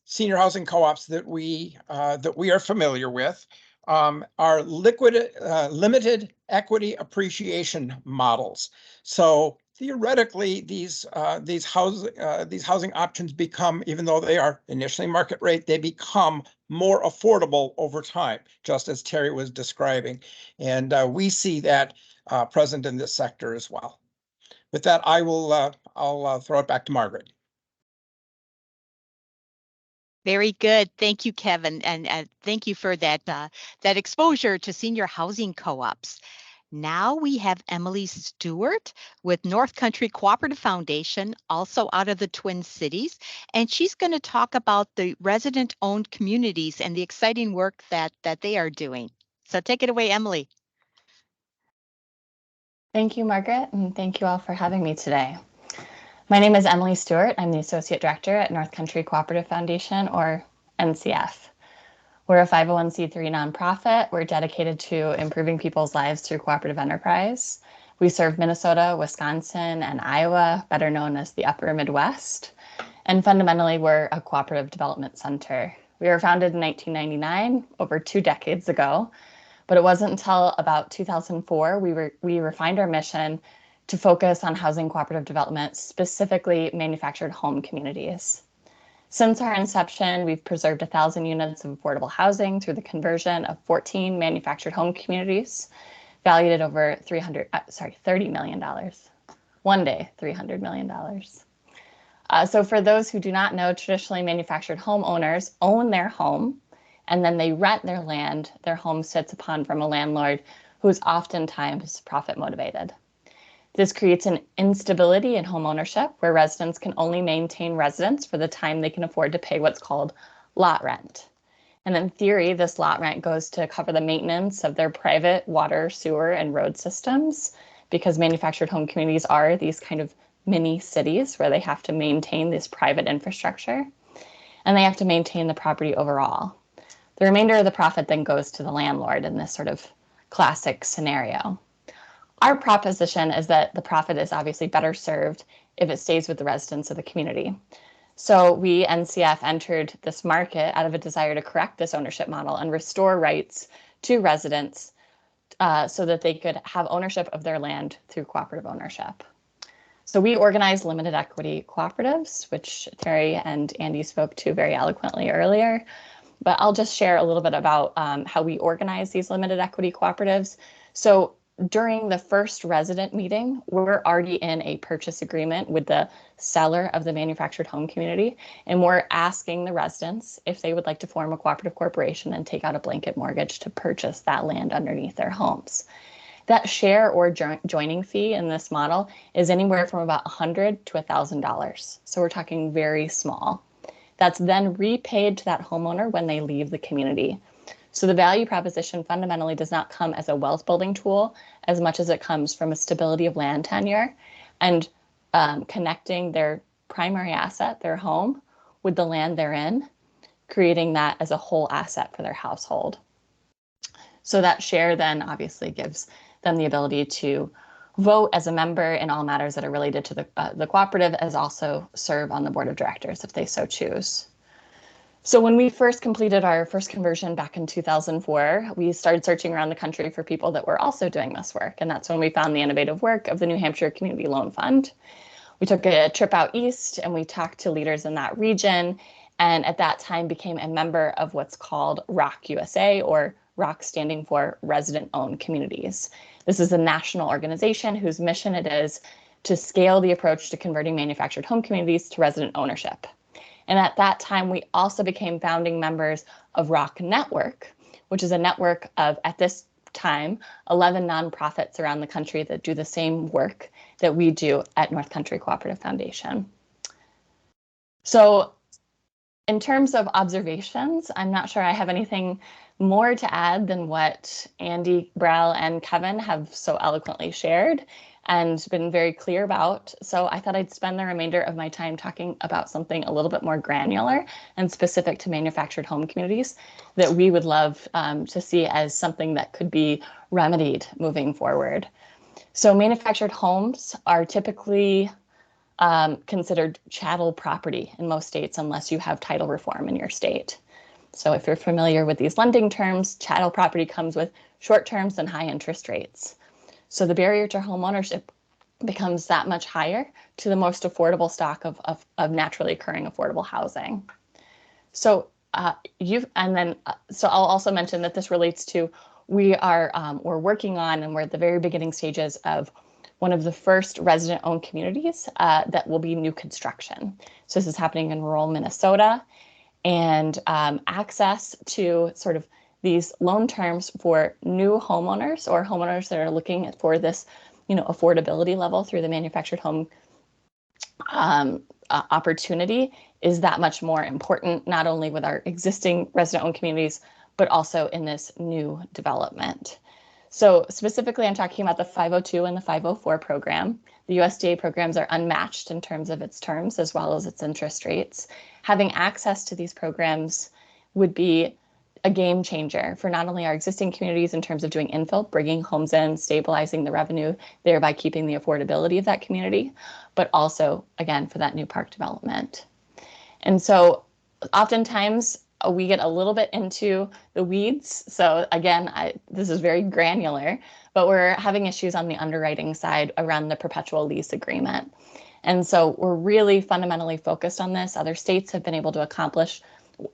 senior housing co-ops that we are familiar with are limited equity appreciation models. So theoretically, these housing options become, even though they are initially market rate, they become more affordable over time, just as Terry was describing. And we see that present in this sector as well. With that, I'll throw it back to Margaret. Very good. Thank you, Kevin. And thank you for that exposure to senior housing co-ops. Now we have Emily Stewart with North Country Cooperative Foundation, also out of the Twin Cities. And she's going to talk about the resident-owned communities and the exciting work that they are doing. So take it away, Emily. Thank you, Margaret, and thank you all for having me today. My name is Emily Stewart. I'm the Associate Director at North Country Cooperative Foundation, or NCF. We're a 501c3 nonprofit. We're dedicated to improving people's lives through cooperative enterprise. We serve Minnesota, Wisconsin, and Iowa, better known as the Upper Midwest. And fundamentally, we're a cooperative development center. We were founded in 1999, over 2 decades ago, but it wasn't until about 2004 we refined our mission to focus on housing cooperative development, specifically manufactured home communities. Since our inception, we've preserved 1,000 units of affordable housing through the conversion of 14 manufactured home communities, valued at over $30 million. One day, $300 million. So for those who do not know, traditionally manufactured homeowners own their home, and then they rent their land their home sits upon from a landlord who is oftentimes profit motivated. This creates an instability in home ownership where residents can only maintain residence for the time they can afford to pay what's called lot rent. And in theory, this lot rent goes to cover the maintenance of their private water, sewer, and road systems, because manufactured home communities are these kind of mini cities where they have to maintain this private infrastructure, and they have to maintain the property overall. The remainder of the profit then goes to the landlord in this sort of classic scenario. Our proposition is that the profit is obviously better served if it stays with the residents of the community. So we, NCF, entered this market out of a desire to correct this ownership model and restore rights to residents so that they could have ownership of their land through cooperative ownership. So we organize limited equity cooperatives, which Terry and Andy spoke to very eloquently earlier. But I'll just share a little bit about how we organize these limited equity cooperatives. So during the first resident meeting, we're already in a purchase agreement with the seller of the manufactured home community, and we're asking the residents if they would like to form a cooperative corporation and take out a blanket mortgage to purchase that land underneath their homes. That share or joining fee in this model is anywhere from about $100 to $1,000. So we're talking very small. That's then repaid to that homeowner when they leave the community. So the value proposition fundamentally does not come as a wealth building tool as much as it comes from a stability of land tenure and connecting their primary asset, their home, with the land they're in, creating that as a whole asset for their household. So that share then obviously gives them the ability to vote as a member in all matters that are related to the cooperative, as also serve on the board of directors if they so choose. So when we first completed our first conversion back in 2004, we started searching around the country for people that were also doing this work. And that's when we found the innovative work of the New Hampshire Community Loan Fund. We took a trip out east and we talked to leaders in that region, and at that time became a member of what's called ROC USA, or ROC standing for Resident Owned Communities. This is a national organization whose mission it is to scale the approach to converting manufactured home communities to resident ownership. And at that time, we also became founding members of ROC Network, which is a network of, at this time, 11 nonprofits around the country that do the same work that we do at North Country Cooperative Foundation. So in terms of observations, I'm not sure I have anything more to add than what Andy, Brel, and Kevin have so eloquently shared and been very clear about. So I thought I'd spend the remainder of my time talking about something a little bit more granular and specific to manufactured home communities that we would love to see as something that could be remedied moving forward. So manufactured homes are typically considered chattel property in most states unless you have title reform in your state. So if you're familiar with these lending terms, chattel property comes with short terms and high interest rates. So the barrier to home ownership becomes that much higher to the most affordable stock of naturally occurring affordable housing. So so I'll also mention that this relates to we're working on, and we're at the very beginning stages of one of the first resident-owned communities that will be new construction. So this is happening in rural Minnesota, and access to sort of these loan terms for new homeowners or homeowners that are looking for this, affordability level through the manufactured home opportunity is that much more important, not only with our existing resident-owned communities, but also in this new development. So specifically, I'm talking about the 502 and the 504 program. The USDA programs are unmatched in terms of its terms as well as its interest rates. Having access to these programs would be a game changer for not only our existing communities in terms of doing infill, bringing homes in, stabilizing the revenue, thereby keeping the affordability of that community, but also, again, for that new park development. And so oftentimes we get a little bit into the weeds. So again, this is very granular, but we're having issues on the underwriting side around the perpetual lease agreement. And so we're really fundamentally focused on this. Other states have been able to accomplish,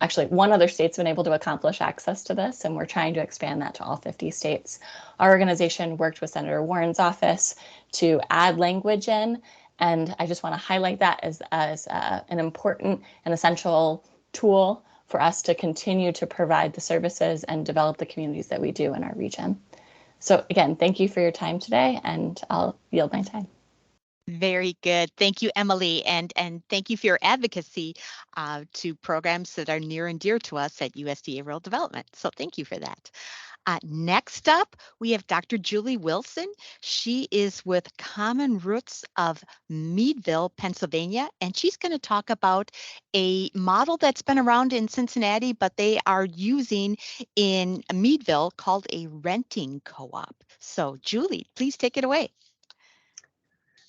actually one other state's been able to accomplish access to this, and we're trying to expand that to all 50 states. Our organization worked with Senator Warren's office to add language in, and I just want to highlight that as an important and essential tool for us to continue to provide the services and develop the communities that we do in our region. So again, thank you for your time today, and I'll yield my time. Very good. Thank you, Emily, and thank you for your advocacy to programs that are near and dear to us at USDA Rural Development. So thank you for that. Next up, we have Dr. Julie Wilson. She is with Common Roots of Meadville, Pennsylvania, and she's going to talk about a model that's been around in Cincinnati, but they are using in Meadville called a renting co-op. So Julie, please take it away.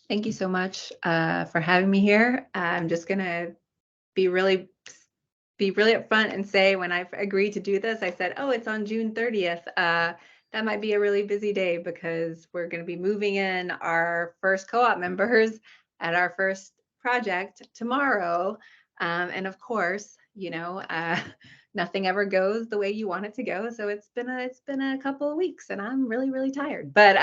Thank you so much for having me here. I'm just gonna be really upfront and say when I agreed to do this, I said, oh, it's on June 30th. That might be a really busy day because we're going to be moving in our first co-op members at our first project tomorrow. And of course, you know, nothing ever goes the way you want it to go. So it's been a couple of weeks and I'm really tired. But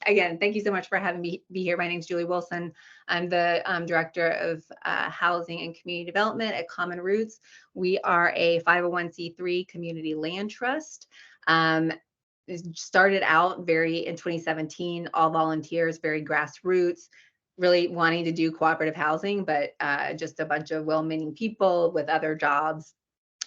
again, thank you so much for having me be here. My name is Julie Wilson. I'm the director of housing and community development at Common Roots. We are a 501c3 community land trust. It started out in 2017, all volunteers, very grassroots, really wanting to do cooperative housing, but just a bunch of well-meaning people with other jobs.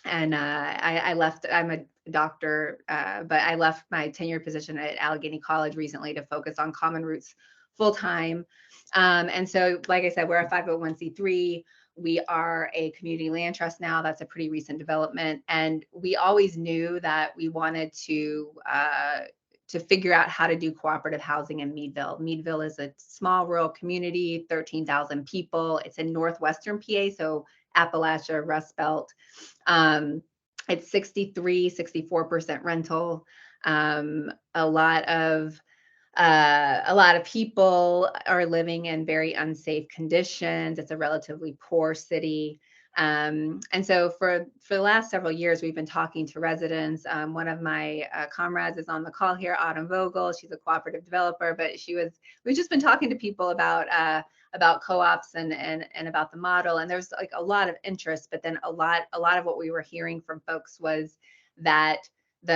And I left, I'm a doctor, but I left my tenured position at Allegheny College recently to focus on Common Roots full-time. And so, like I said, we're a 501c3. We are a community land trust now. That's a pretty recent development. And we always knew that we wanted to figure out how to do cooperative housing in Meadville. Meadville is a small rural community, 13,000 people. It's in northwestern PA, so Appalachia, Rust Belt. It's 64% rental. A lot of people are living in very unsafe conditions. It's a relatively poor city. And so for the last several years, we've been talking to residents. One of my comrades is on the call here, Autumn Vogel. She's a cooperative developer, but we've just been talking to people about co-ops and about the model. And there's like a lot of interest, but then a lot of what we were hearing from folks was that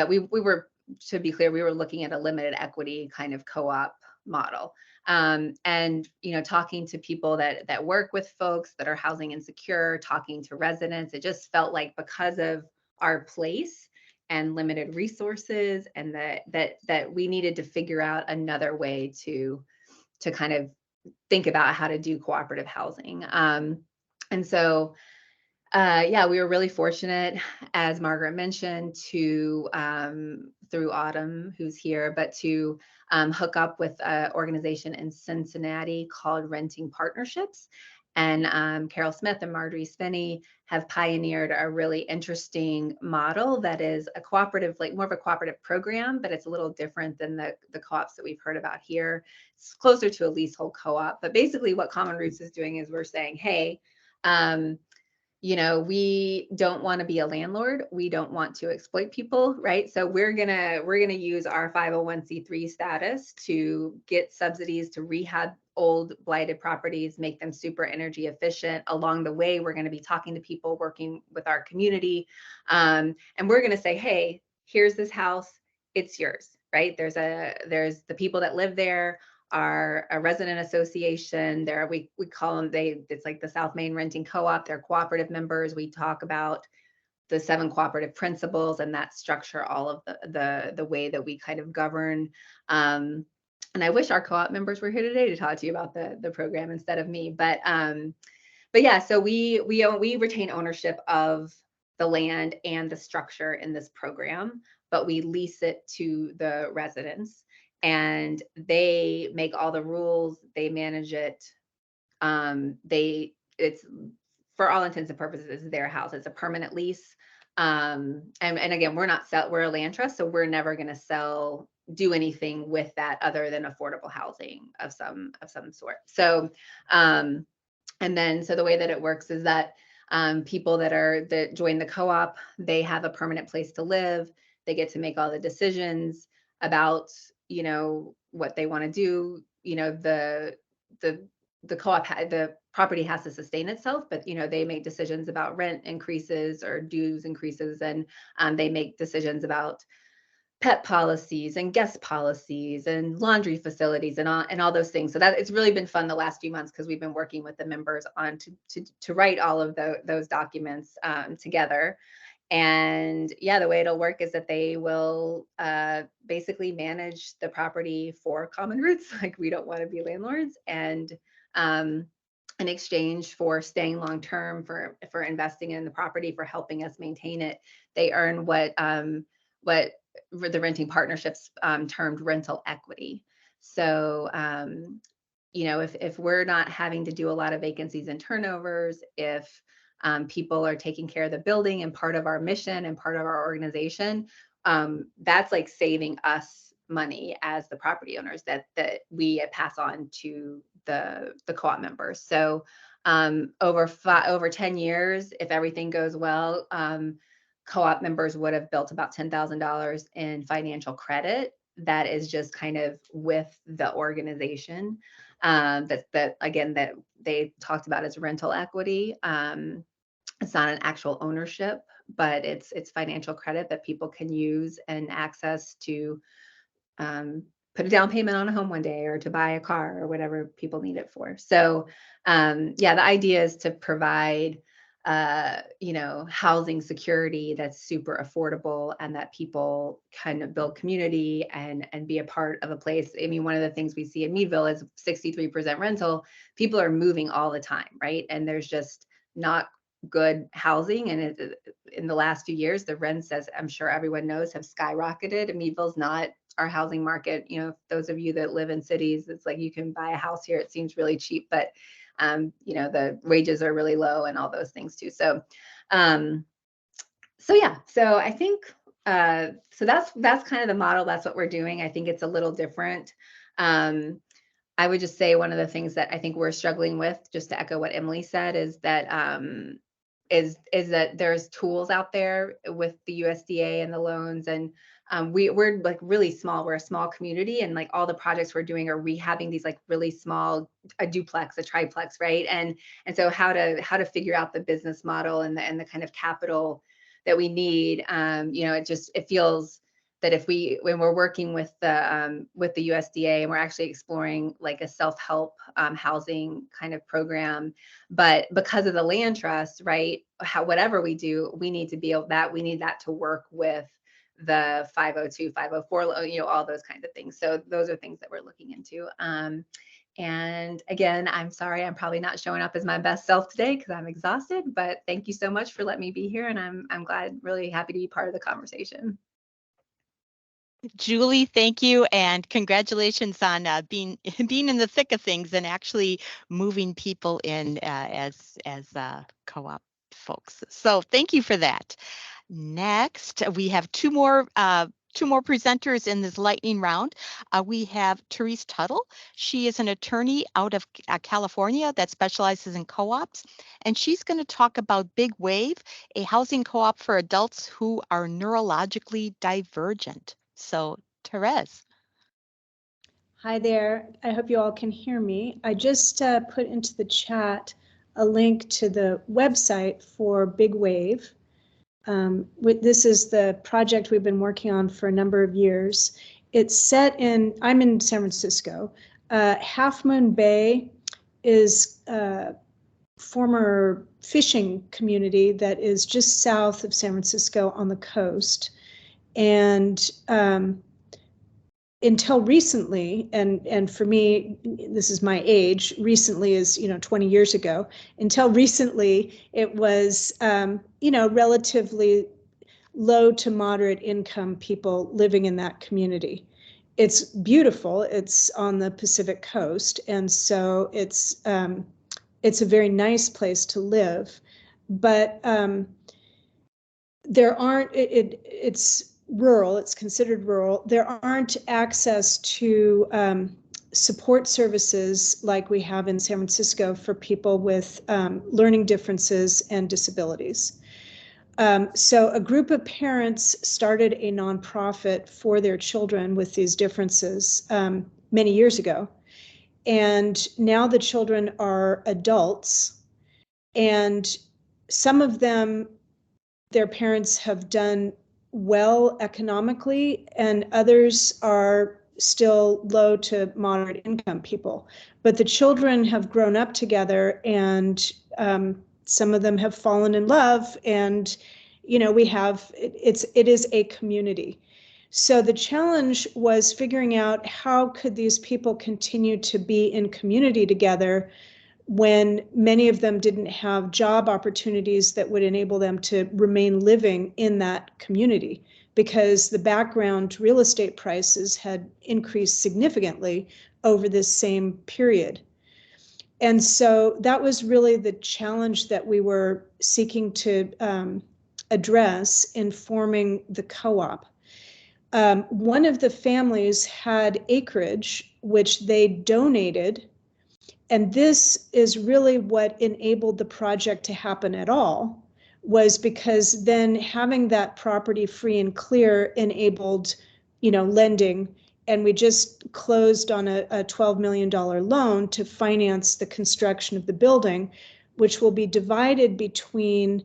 we were, to be clear, we were looking at a limited equity kind of co-op model. And, you know, talking to people that work with folks that are housing insecure, talking to residents, it just felt like because of our place and limited resources and that we needed to figure out another way to kind of think about how to do cooperative housing. And so, yeah, we were really fortunate, as Margaret mentioned, to through Autumn, who's here, but to hook up with an organization in Cincinnati called Renting Partnerships. And Carol Smith and Marjorie Spinney have pioneered a really interesting model that is a cooperative, like more of a cooperative program, but it's a little different than the co-ops that we've heard about here. It's closer to a leasehold co-op. But basically what Common Roots is doing is we're saying, hey, you know, we don't want to be a landlord. We don't want to exploit people, right? So we're gonna use our 501c3 status to get subsidies to rehab old blighted properties, make them super energy efficient. Along the way, we're going to be talking to people, working with our community, and we're going to say, hey, here's this house, it's yours, right? There's the people that live there are a resident association. There we call them, it's like the South Main Renting Co-op. They're cooperative members. We talk about the 7 cooperative principles and that structure all of the way that we kind of govern. And I wish our co-op members were here today to talk to you about the program instead of me. But yeah, so we retain ownership of the land and the structure in this program, but we lease it to the residents. And they make all the rules, they manage it. It's for all intents and purposes, it's their house. It's a permanent lease. And again, we're a land trust, so we're never going to do anything with that other than affordable housing of some sort. So, and then, so the way that it works is that people that join the co-op, they have a permanent place to live. They get to make all the decisions about, you know, what they want to do. You know, the co-op, the property has to sustain itself, but, you know, they make decisions about rent increases or dues increases, and they make decisions about pet policies and guest policies and laundry facilities and all those things. So that it's really been fun the last few months because we've been working with the members on to write all of those documents together. And yeah, the way it'll work is that they will basically manage the property for common roots. Like, we don't want to be landlords, and in exchange for staying long term, for investing in the property, for helping us maintain it, they earn what the renting partnerships termed rental equity. So you know, if we're not having to do a lot of vacancies and turnovers, if people are taking care of the building and part of our mission and part of our organization, that's like saving us money as the property owners that we pass on to the co-op members. So over 10 years, if everything goes well, co-op members would have built about $10,000 in financial credit that is just kind of with the organization. That again, that they talked about as rental equity. It's not an actual ownership, but it's financial credit that people can use and access to put a down payment on a home one day, or to buy a car, or whatever people need it for. So yeah, the idea is to provide you know, housing security that's super affordable, and that people kind of build community and be a part of a place. I mean, one of the things we see in Meadville is 63% rental. People are moving all the time, right? And there's just not good housing. And in the last few years, the rents, as I'm sure everyone knows, have skyrocketed. And Meadville's not our housing market. You know, those of you that live in cities, it's like you can buy a house here, it seems really cheap, but you know, the wages are really low and all those things too. So so yeah, so I think so that's kind of the model. That's what we're doing. I think it's a little different. I would just say one of the things that I think we're struggling with, just to echo what Emily said, is that that there's tools out there with the USDA and the loans, and we're like really small. We're a small community, and like all the projects we're doing are rehabbing these like really small, a duplex, a triplex, right? And so how to figure out the business model and the kind of capital that we need. You know, it feels that when we're working with the USDA, and we're actually exploring like a self-help housing kind of program, but because of the land trust, right? Whatever we do, we need to be able we need that to work with the 502, 504, you know, all those kinds of things. So those are things that we're looking into. And again, I'm sorry, I'm probably not showing up as my best self today because I'm exhausted, but thank you so much for letting me be here. And I'm glad, really happy to be part of the conversation. Julie, thank you, and congratulations on being in the thick of things and actually moving people in as co-op folks. So thank you for that. Next, we have two more presenters in this lightning round. We have Therese Tuttle. She is an attorney out of California that specializes in co-ops, and she's going to talk about Big Wave, a housing co-op for adults who are neurologically divergent. So, Therese. Hi there. I hope you all can hear me. I just put into the chat a link to the website for Big Wave. This is the project we've been working on for a number of years. It's set in, I'm in San Francisco. Half Moon Bay is a former fishing community that is just south of San Francisco on the coast. And until recently, and for me, this is my age, recently is, 20 years ago, until recently, it was, relatively low to moderate income people living in that community. It's beautiful. It's on the Pacific coast. And so it's a very nice place to live, but there aren't, it's rural, it's considered rural. There aren't access to support services like we have in San Francisco for people with learning differences and disabilities. So a group of parents started a nonprofit for their children with these differences many years ago. And now the children are adults, and some of them, their parents have done well economically, and others are still low to moderate income people. But the children have grown up together, and some of them have fallen in love, and it is a community. So the challenge was figuring out how could these people continue to be in community together when many of them didn't have job opportunities that would enable them to remain living in that community, because the background real estate prices had increased significantly over this same period. And so that was really the challenge that we were seeking to address in forming the co-op. One of the families had acreage, which they donated. And this is really what enabled the project to happen at all, was because then having that property free and clear enabled, lending. And we just closed on a $12 million loan to finance the construction of the building, which will be divided between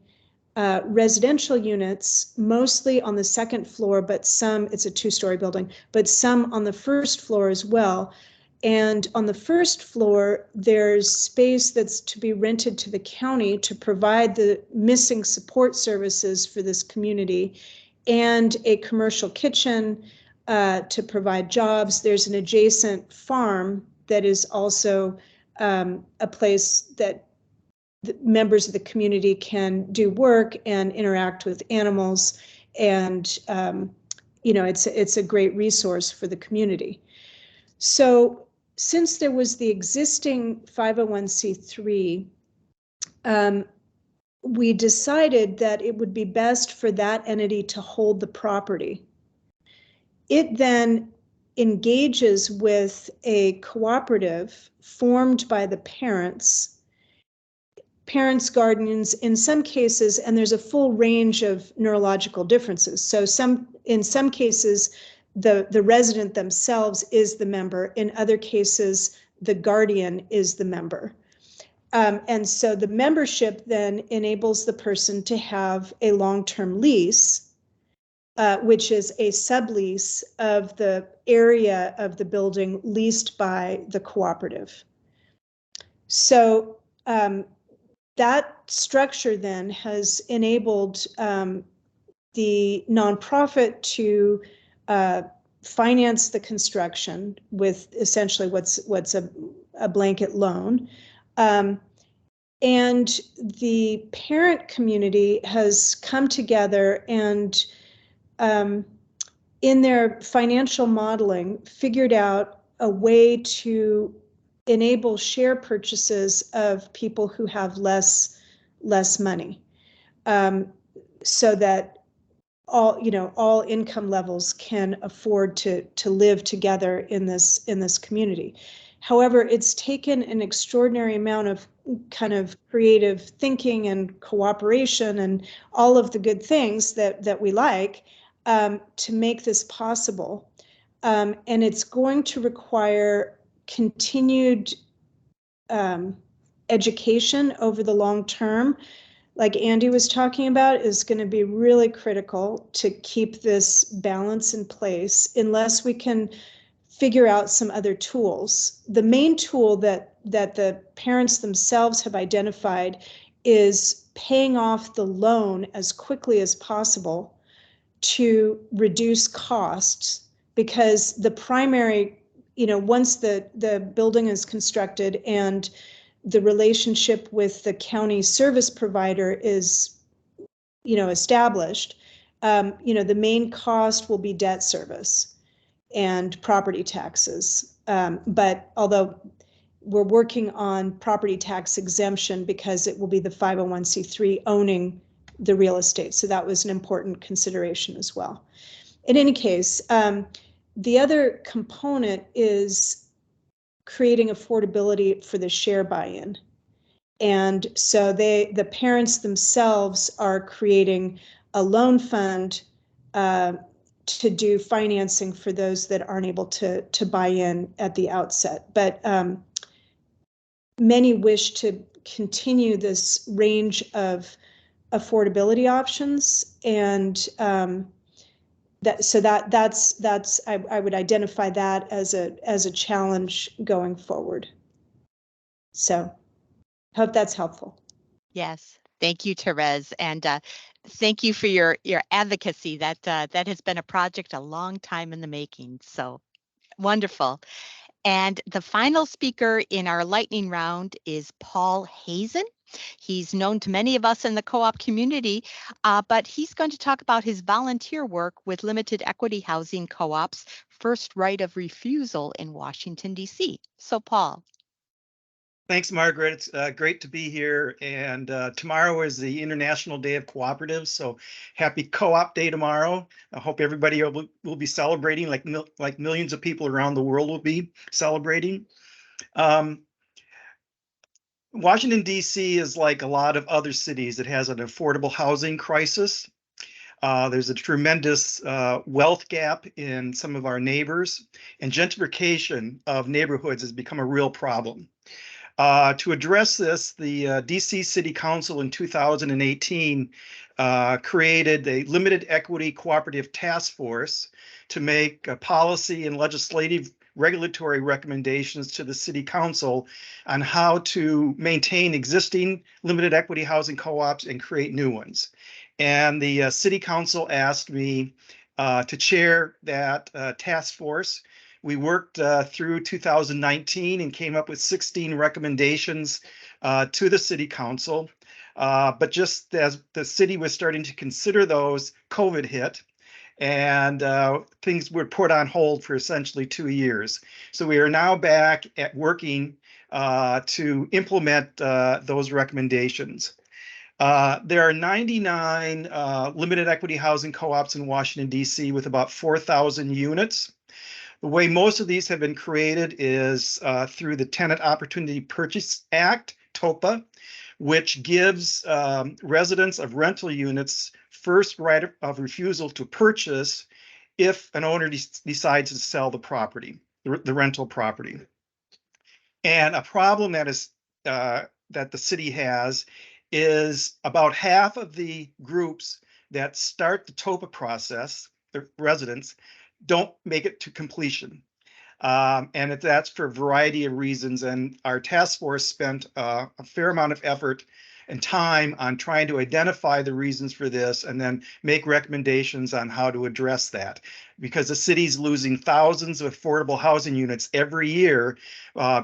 residential units, mostly on the second floor, but some, it's a 2-story building, but some on the first floor as well. And on the first floor, there's space that's to be rented to the county to provide the missing support services for this community, and a commercial kitchen to provide jobs. There's an adjacent farm that is also a place that the members of the community can do work and interact with animals. And, it's a great resource for the community. So since there was the existing 501c3, we decided that it would be best for that entity to hold the property. It then engages with a cooperative formed by the parents, guardians in some cases, and there's a full range of neurological differences. So in some cases, the resident themselves is the member. In other cases, the guardian is the member. And so the membership then enables the person to have a long-term lease, which is a sublease of the area of the building leased by the cooperative. So that structure then has enabled the nonprofit to finance the construction with essentially what's a blanket loan. And the parent community has come together and in their financial modeling figured out a way to enable share purchases of people who have less money, so that all income levels can afford to live together in this community. However, it's taken an extraordinary amount of kind of creative thinking and cooperation and all of the good things that we like to make this possible. And it's going to require continued education over the long term, like Andy was talking about, is going to be really critical to keep this balance in place unless we can figure out some other tools. The main tool that the parents themselves have identified is paying off the loan as quickly as possible to reduce costs, because the primary, once the building is constructed and the relationship with the county service provider is, established, the main cost will be debt service and property taxes. But although we're working on property tax exemption because it will be the 501c3 owning the real estate. So that was an important consideration as well. In any case, the other component is creating affordability for the share buy-in. And so the parents themselves are creating a loan fund to do financing for those that aren't able to buy in at the outset. But many wish to continue this range of affordability options, and that's I would identify that as a challenge going forward. So hope that's helpful. Yes, thank you, Therese, and thank you for your advocacy. That has been a project a long time in the making. So wonderful. And the final speaker in our lightning round is Paul Hazen. He's known to many of us in the co-op community, but he's going to talk about his volunteer work with limited equity housing co-ops, first right of refusal in Washington, D.C. So Paul. Thanks, Margaret. It's great to be here. And tomorrow is the International Day of Cooperatives. So happy Co-op Day tomorrow. I hope everybody will be celebrating like millions of people around the world will be celebrating. Washington, D.C. is like a lot of other cities. It has an affordable housing crisis. There's a tremendous wealth gap in some of our neighbors, and gentrification of neighborhoods has become a real problem. To address this, the DC City Council in 2018 created a limited equity cooperative task force to make policy and legislative regulatory recommendations to the City Council on how to maintain existing limited equity housing co-ops and create new ones. And the City Council asked me to chair that task force. We worked through 2019 and came up with 16 recommendations to the City Council. But just as the city was starting to consider those, COVID hit, and things were put on hold for essentially 2 years. So we are now back at working to implement those recommendations. There are 99 limited equity housing co-ops in Washington, D.C. with about 4,000 units. The way most of these have been created is through the Tenant Opportunity Purchase Act, TOPA, which gives residents of rental units first right of refusal to purchase if an owner decides to sell the property, the rental property. And a problem that is that the city has is about half of the groups that start the TOPA process, the residents, don't make it to completion. And that's for a variety of reasons. And our task force spent a fair amount of effort and time on trying to identify the reasons for this and then make recommendations on how to address that. Because the city's losing thousands of affordable housing units every year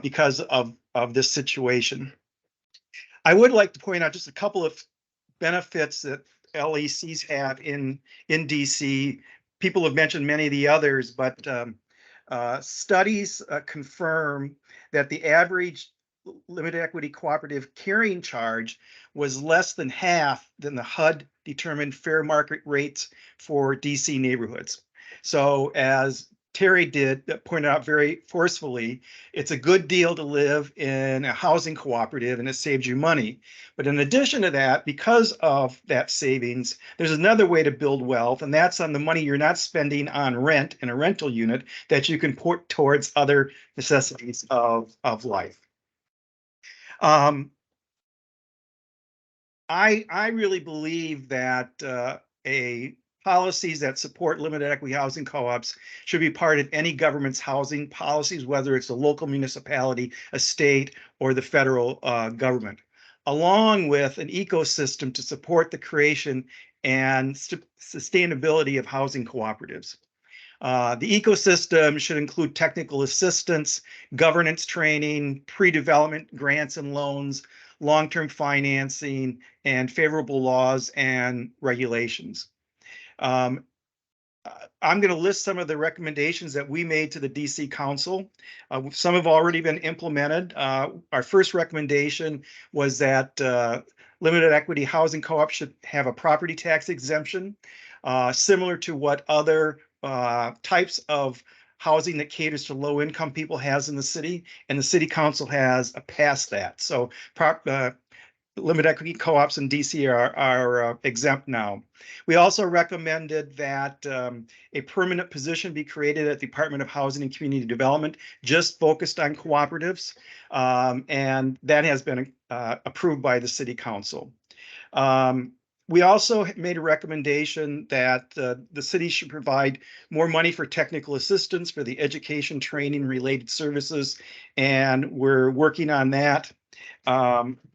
because of this situation. I would like to point out just a couple of benefits that LECs have in DC. People have mentioned many of the others, but studies confirm that the average limited equity cooperative carrying charge was less than half than the HUD determined fair market rates for DC neighborhoods. So as Terry pointed out very forcefully, it's a good deal to live in a housing cooperative and it saves you money. But in addition to that, because of that savings, there's another way to build wealth, and that's on the money you're not spending on rent in a rental unit that you can put towards other necessities of life. I really believe that policies that support limited equity housing co-ops should be part of any government's housing policies, whether it's a local municipality, a state, or the federal government, along with an ecosystem to support the creation and sustainability of housing cooperatives. The ecosystem should include technical assistance, governance training, pre-development grants and loans, long-term financing, and favorable laws and regulations. I'm going to list some of the recommendations that we made to the DC Council. Some have already been implemented. Our first recommendation was that limited equity housing co-ops should have a property tax exemption, similar to what other types of housing that caters to low-income people has in the city, and the City Council has passed that. So limited equity co-ops in DC are exempt now. We also recommended that a permanent position be created at the Department of Housing and Community Development, just focused on cooperatives, and that has been approved by the City Council. We also made a recommendation that the city should provide more money for technical assistance for the education, training, related services, and we're working on that.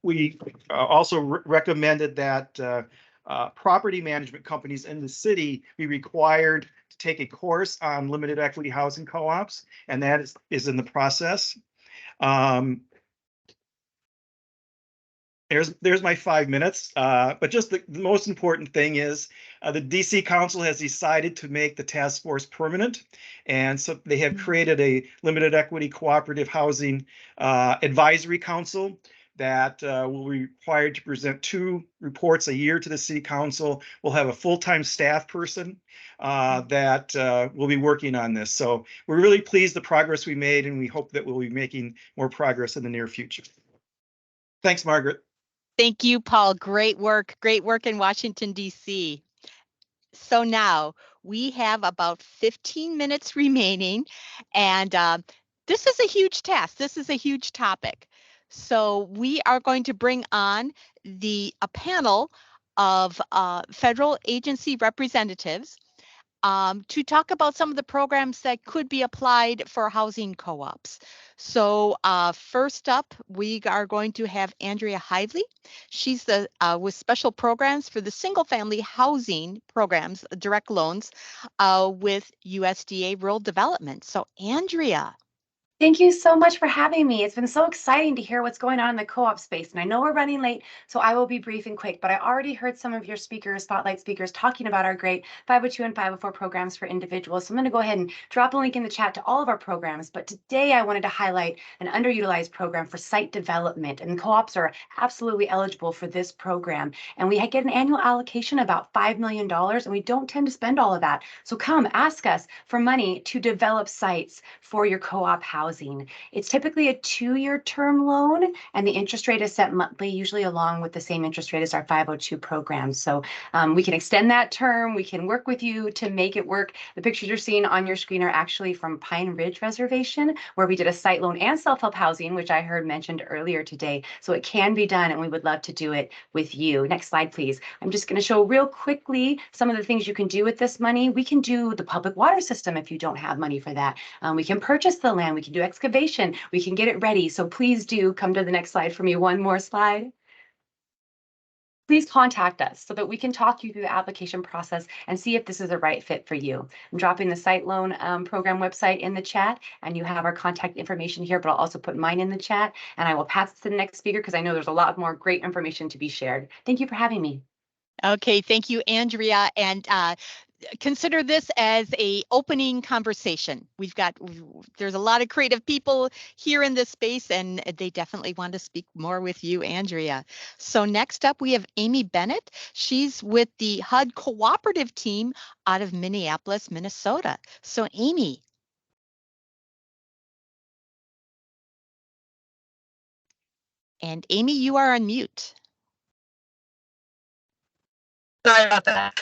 We also recommended that property management companies in the city be required to take a course on limited equity housing co-ops, and that is in the process. There's my 5 minutes, but just the most important thing is the DC Council has decided to make the task force permanent, and so they have created a limited equity cooperative housing advisory council that will be required to present 2 reports a year to the City Council. We'll have a full-time staff person that will be working on this. So we're really pleased the progress we made, and we hope that we'll be making more progress in the near future. Thanks, Margaret. Thank you, Paul. Great work in Washington, D.C. So now we have about 15 minutes remaining, and this is a huge task. This is a huge topic. So we are going to bring on a panel of federal agency representatives to talk about some of the programs that could be applied for housing co-ops. So first up, we are going to have Andrea Hively. She's the with special programs for the single family housing programs, direct loans with USDA Rural Development. So Andrea. Thank you so much for having me. It's been so exciting to hear what's going on in the co-op space. And I know we're running late, so I will be brief and quick, but I already heard some of your speakers, spotlight speakers, talking about our great 502 and 504 programs for individuals. So I'm going to go ahead and drop a link in the chat to all of our programs. But today I wanted to highlight an underutilized program for site development. And co-ops are absolutely eligible for this program. And we get an annual allocation of about $5 million, and we don't tend to spend all of that. So come ask us for money to develop sites for your co-op housing. It's typically a 2-year term loan, and the interest rate is set monthly, usually along with the same interest rate as our 502 program. So we can extend that term. We can work with you to make it work. The pictures you're seeing on your screen are actually from Pine Ridge Reservation, where we did a site loan and self-help housing, which I heard mentioned earlier today. So it can be done, and we would love to do it with you. Next slide, please. I'm just going to show real quickly some of the things you can do with this money. We can do the public water system if you don't have money for that. We can purchase the land. We can do excavation. We can get it ready. So please do come to the next slide for me. One more slide. Please contact us so that we can talk you through the application process and see if this is the right fit for you. I'm dropping the site loan program website in the chat, and you have our contact information here, but I'll also put mine in the chat, and I will pass it to the next speaker because I know there's a lot more great information to be shared. Thank you for having me. Okay, thank you, Andrea. And consider this as a opening conversation. There's a lot of creative people here in this space, and they definitely want to speak more with you, Andrea. So next up, we have Amy Bennett. She's with the HUD Cooperative team out of Minneapolis, Minnesota. So Amy. And Amy, you are on mute. Sorry about that.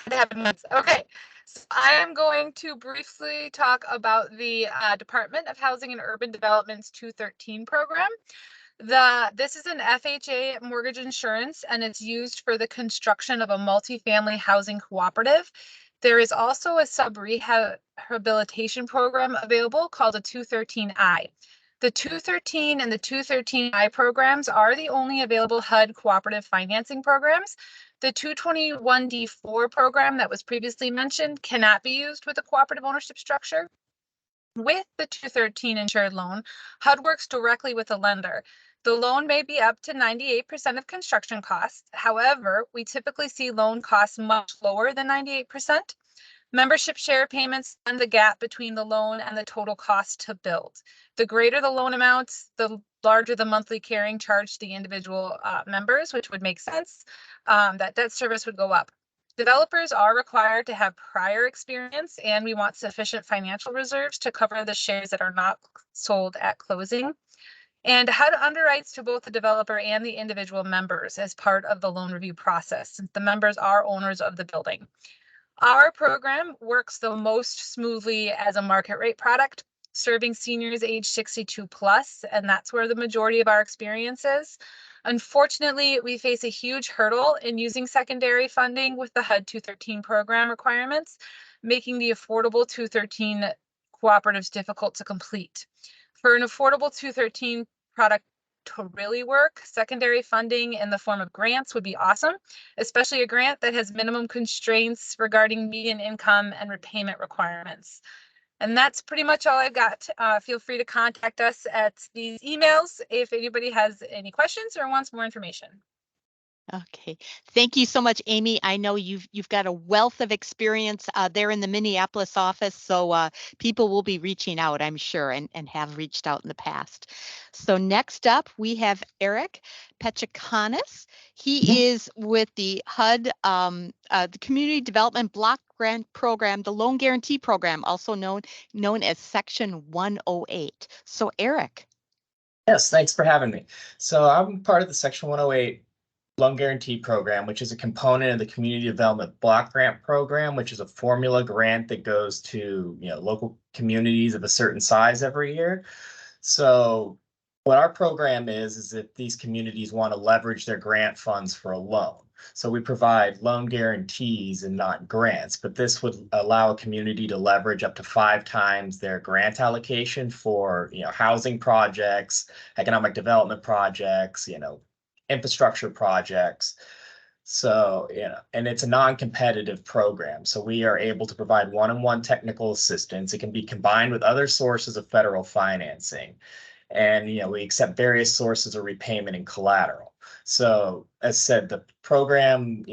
Okay, so I am going to briefly talk about the Department of Housing and Urban Development's 213 program. This is an FHA mortgage insurance, and it's used for the construction of a multifamily housing cooperative. There is also a sub-rehabilitation program available called a 213I. The 213 and the 213I programs are the only available HUD cooperative financing programs. The 221D4 program that was previously mentioned cannot be used with a cooperative ownership structure. With the 213 insured loan, HUD works directly with the lender. The loan may be up to 98% of construction costs. However, we typically see loan costs much lower than 98%. Membership share payments fund the gap between the loan and the total cost to build. The greater the loan amounts, the larger the monthly carrying charge to the individual members, which would make sense. That debt service would go up. Developers are required to have prior experience, and we want sufficient financial reserves to cover the shares that are not sold at closing. And HUD underwrites to both the developer and the individual members as part of the loan review process, since the members are owners of the building. Our program works the most smoothly as a market rate product. serving seniors age 62 plus, and that's where the majority of our experience is. Unfortunately, we face a huge hurdle in using secondary funding with the HUD 213 program requirements, making the affordable 213 cooperatives difficult to complete. For an affordable 213 product to really work, secondary funding in the form of grants would be awesome, especially a grant that has minimum constraints regarding median income and repayment requirements. And that's pretty much all I've got. Feel free to contact us at these emails if anybody has any questions or wants more information. Okay, thank you so much, Amy. I know you've got a wealth of experience there in the Minneapolis office, so people will be reaching out, I'm sure, and have reached out in the past. So next up, we have Eric Pechakanis. He is with the HUD, the Community Development Block Grant Program, the Loan Guarantee Program, also known as Section 108. So Eric. Yes, thanks for having me. So I'm part of the Section 108 Loan Guarantee Program, which is a component of the Community Development Block Grant Program, which is a formula grant that goes to local communities of a certain size every year. So what our program is if these communities want to leverage their grant funds for a loan. So we provide loan guarantees and not grants, but this would allow a community to leverage up to 5 times their grant allocation for housing projects, economic development projects, infrastructure projects. So, and it's a non-competitive program. So we are able to provide one-on-one technical assistance. It can be combined with other sources of federal financing. And, we accept various sources of repayment and collateral. So as said, the program,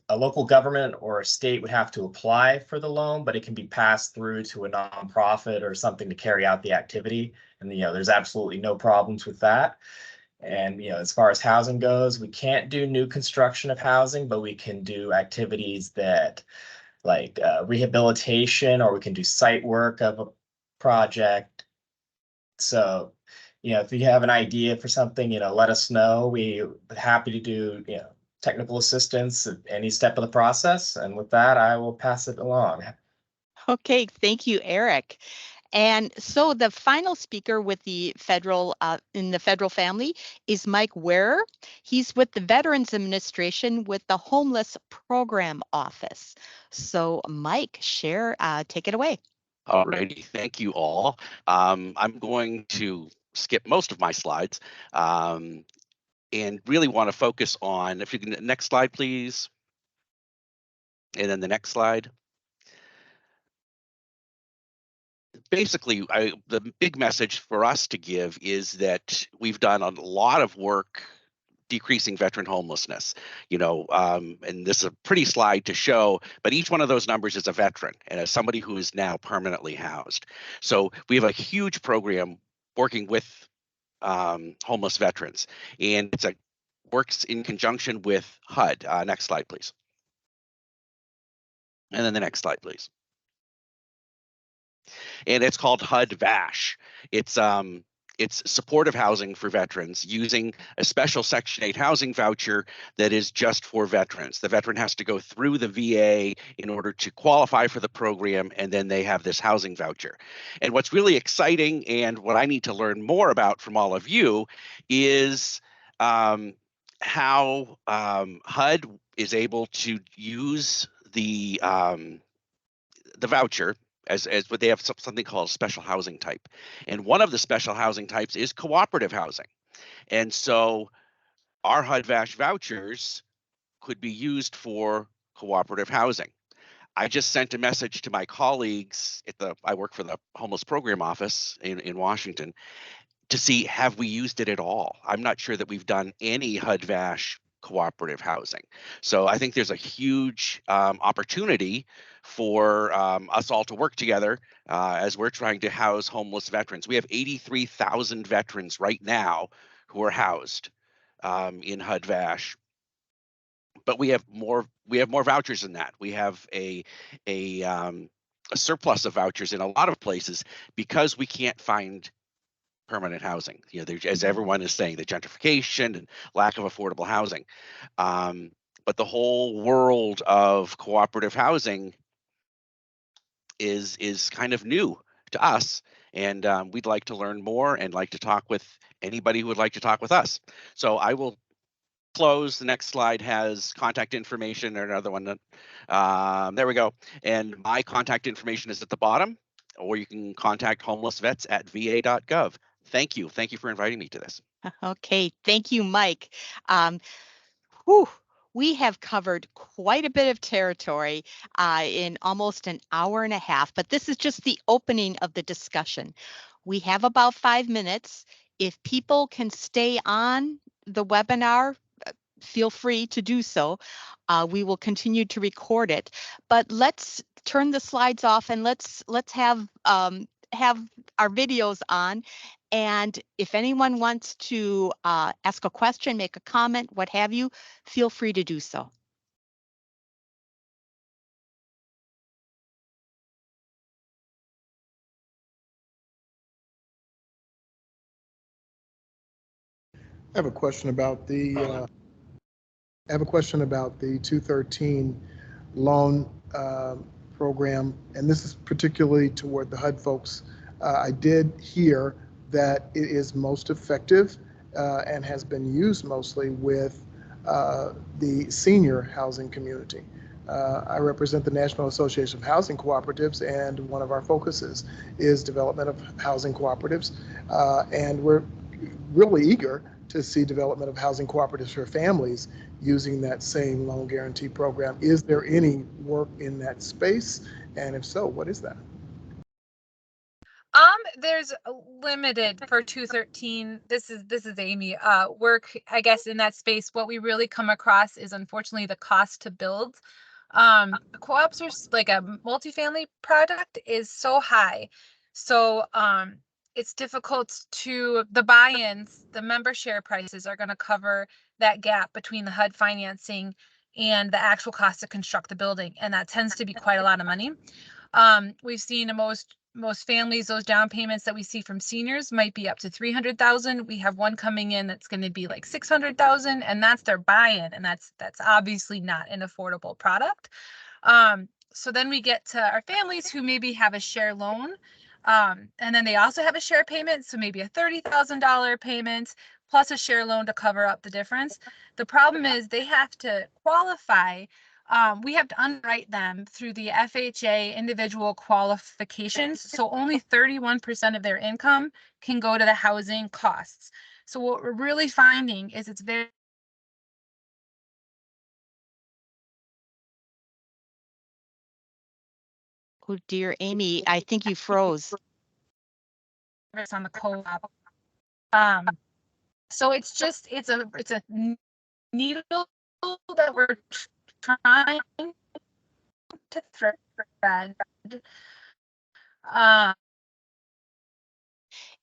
a local government or a state would have to apply for the loan, but it can be passed through to a nonprofit or something to carry out the activity. And, there's absolutely no problems with that. And, as far as housing goes, we can't do new construction of housing, but we can do activities that like rehabilitation, or we can do site work of a project. So, if you have an idea for something, let us know. We're happy to do, technical assistance at any step of the process. And with that, I will pass it along. Okay, thank you, Eric. And so the final speaker with the federal in the federal family is Mike Werer. He's with the Veterans Administration with the Homeless Program Office. So Mike, take it away. All righty, thank you all. I'm going to skip most of my slides and really want to focus on, if you can, next slide, please. And then the next slide. Basically, the big message for us to give is that we've done a lot of work decreasing veteran homelessness, and this is a pretty slide to show, but each one of those numbers is a veteran and as somebody who is now permanently housed. So we have a huge program working with homeless veterans, and works in conjunction with HUD. Next slide, please. And then the next slide, please. And it's called HUD VASH. It's supportive housing for veterans using a special Section 8 housing voucher that is just for veterans. The veteran has to go through the VA in order to qualify for the program, and then they have this housing voucher. And what's really exciting, and what I need to learn more about from all of you, is how HUD is able to use the voucher as what they have something called a special housing type. And one of the special housing types is cooperative housing. And so our HUD VASH vouchers could be used for cooperative housing. I just sent a message to my colleagues I work for the Homeless Program Office in Washington to see, have we used it at all? I'm not sure that we've done any HUD VASH cooperative housing. So I think there's a huge opportunity for us all to work together as we're trying to house homeless veterans. We have 83,000 veterans right now who are housed in HUD VASH, but we have more vouchers than that. We have a surplus of vouchers in a lot of places because we can't find permanent housing. As everyone is saying, the gentrification and lack of affordable housing. But the whole world of cooperative housing is kind of new to us, And we'd like to learn more and like to talk with anybody who would like to talk with us. So I will close. The next slide has contact information, or another one. There we go. And my contact information is at the bottom, or you can contact homeless vets at va.gov. Thank you. Thank you for inviting me to this. Okay, thank you, Mike. Whew, we have covered quite a bit of territory in almost an hour and a half, but this is just the opening of the discussion. We have about 5 minutes. If people can stay on the webinar, feel free to do so. We will continue to record it, but let's turn the slides off and let's have our videos on. And if anyone wants to ask a question, make a comment, what have you, feel free to do so. I have a question about the 213 loan program, and this is particularly toward the HUD folks. I did hear that it is most effective and has been used mostly with the senior housing community. I represent the National Association of Housing Cooperatives, and one of our focuses is development of housing cooperatives, and we're really eager to see development of housing cooperatives for families using that same loan guarantee program. Is there any work in that space? And if so, what is that? There's limited for 213. This is Amy. Work, I guess, in that space. What we really come across is unfortunately the cost to build. Co-ops are like a multifamily product is so high. So it's difficult to, the buy-ins, the member share prices are going to cover that gap between the HUD financing and the actual cost to construct the building. And that tends to be quite a lot of money. We've seen in most families, those down payments that we see from seniors might be up to 300,000. We have one coming in that's going to be like 600,000, and that's their buy-in, and that's obviously not an affordable product. So then we get to our families who maybe have a share loan, and then they also have a share payment, so maybe a $30,000 payment plus a share loan to cover up the difference. The problem is they have to qualify. We have to underwrite them through the FHA individual qualifications. So only 31% of their income can go to the housing costs. So what we're really finding is it's very Oh dear, Amy, I think you froze. on the co-op. So it's just, it's a needle that we're trying to thread.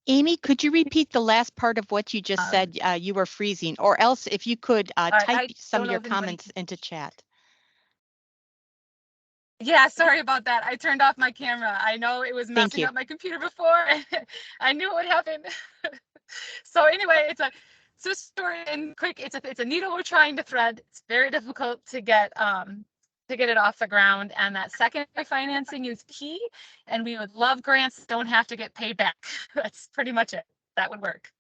Amy, could you repeat the last part of what you just said? You were freezing, or else if you could type some of your comments into chat. Yeah, sorry about that. I turned off my camera. I know it was messing up my computer before. I knew it would happen. So anyway, it's a story and quick. It's a needle we're trying to thread. It's very difficult to get it off the ground, and that secondary financing is key. And we would love grants that don't have to get paid back. That's pretty much it. That would work.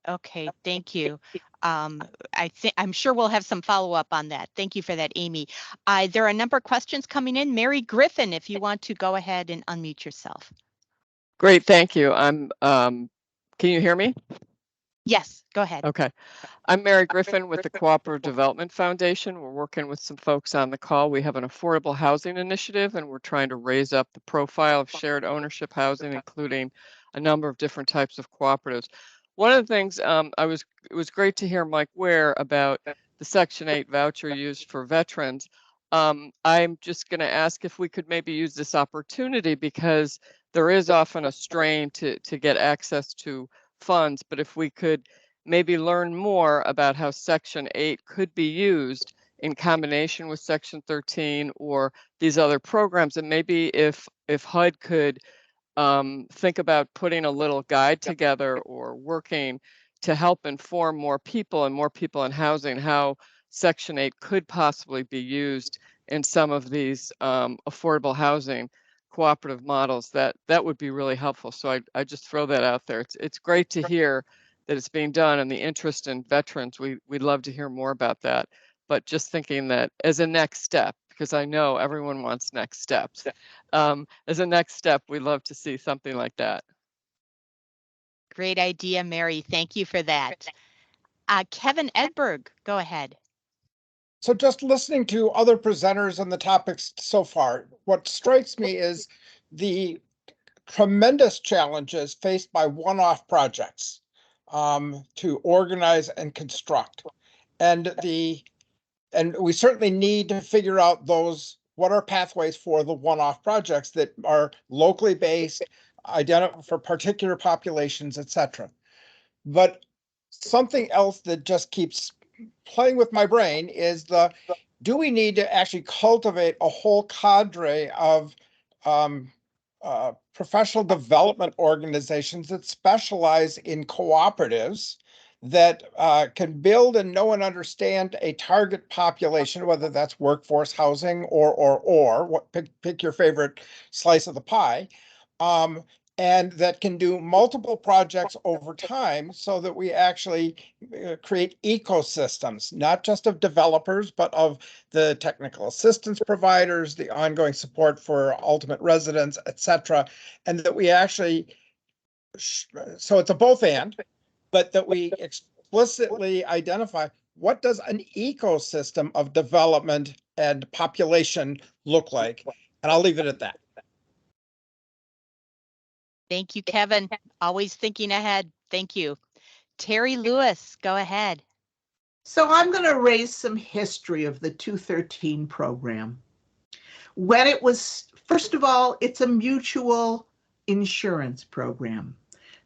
Okay, thank you. I'm sure we'll have some follow-up on that. Thank you for that, Amy. There are a number of questions coming in. Mary Griffin, if you want to go ahead and unmute yourself. Great, thank you. Can you hear me? Yes, go ahead. Okay. I'm Mary Griffin with the Cooperative Development Foundation. We're working with some folks on the call. We have an affordable housing initiative, and we're trying to raise up the profile of shared ownership housing, including a number of different types of cooperatives. One of the things it was great to hear Mike Ware about the Section 8 voucher used for veterans. I'm just going to ask if we could maybe use this opportunity, because there is often a strain to get access to funds, but if we could maybe learn more about how Section 8 could be used in combination with Section 13 or these other programs, and maybe if HUD could think about putting a little guide together or working to help inform more people in housing how Section 8 could possibly be used in some of these affordable housing cooperative models, that would be really helpful. So I just throw that out there. It's great to hear that it's being done, and the interest in veterans. We'd love to hear more about that. But just thinking that as a next step, because I know everyone wants next steps. As a next step, we'd love to see something like that. Great idea, Mary. Thank you for that. Kevin Edberg, go ahead. So just listening to other presenters on the topics so far, what strikes me is the tremendous challenges faced by one-off projects to organize and construct. And we certainly need to figure out what are pathways for the one-off projects that are locally based, identified for particular populations, etc. But something else that just keeps playing with my brain is do we need to actually cultivate a whole cadre of professional development organizations that specialize in cooperatives that can build and know and understand a target population, whether that's workforce, housing, or pick your favorite slice of the pie, and that can do multiple projects over time so that we actually create ecosystems, not just of developers, but of the technical assistance providers, the ongoing support for ultimate residents, etc. And that we actually, so it's a both and, but that we explicitly identify what does an ecosystem of development and population look like? And I'll leave it at that. Thank you, Kevin. Always thinking ahead. Thank you. Terry Lewis, go ahead. So I'm going to raise some history of the 213 program. When it was, first of all, it's a mutual insurance program.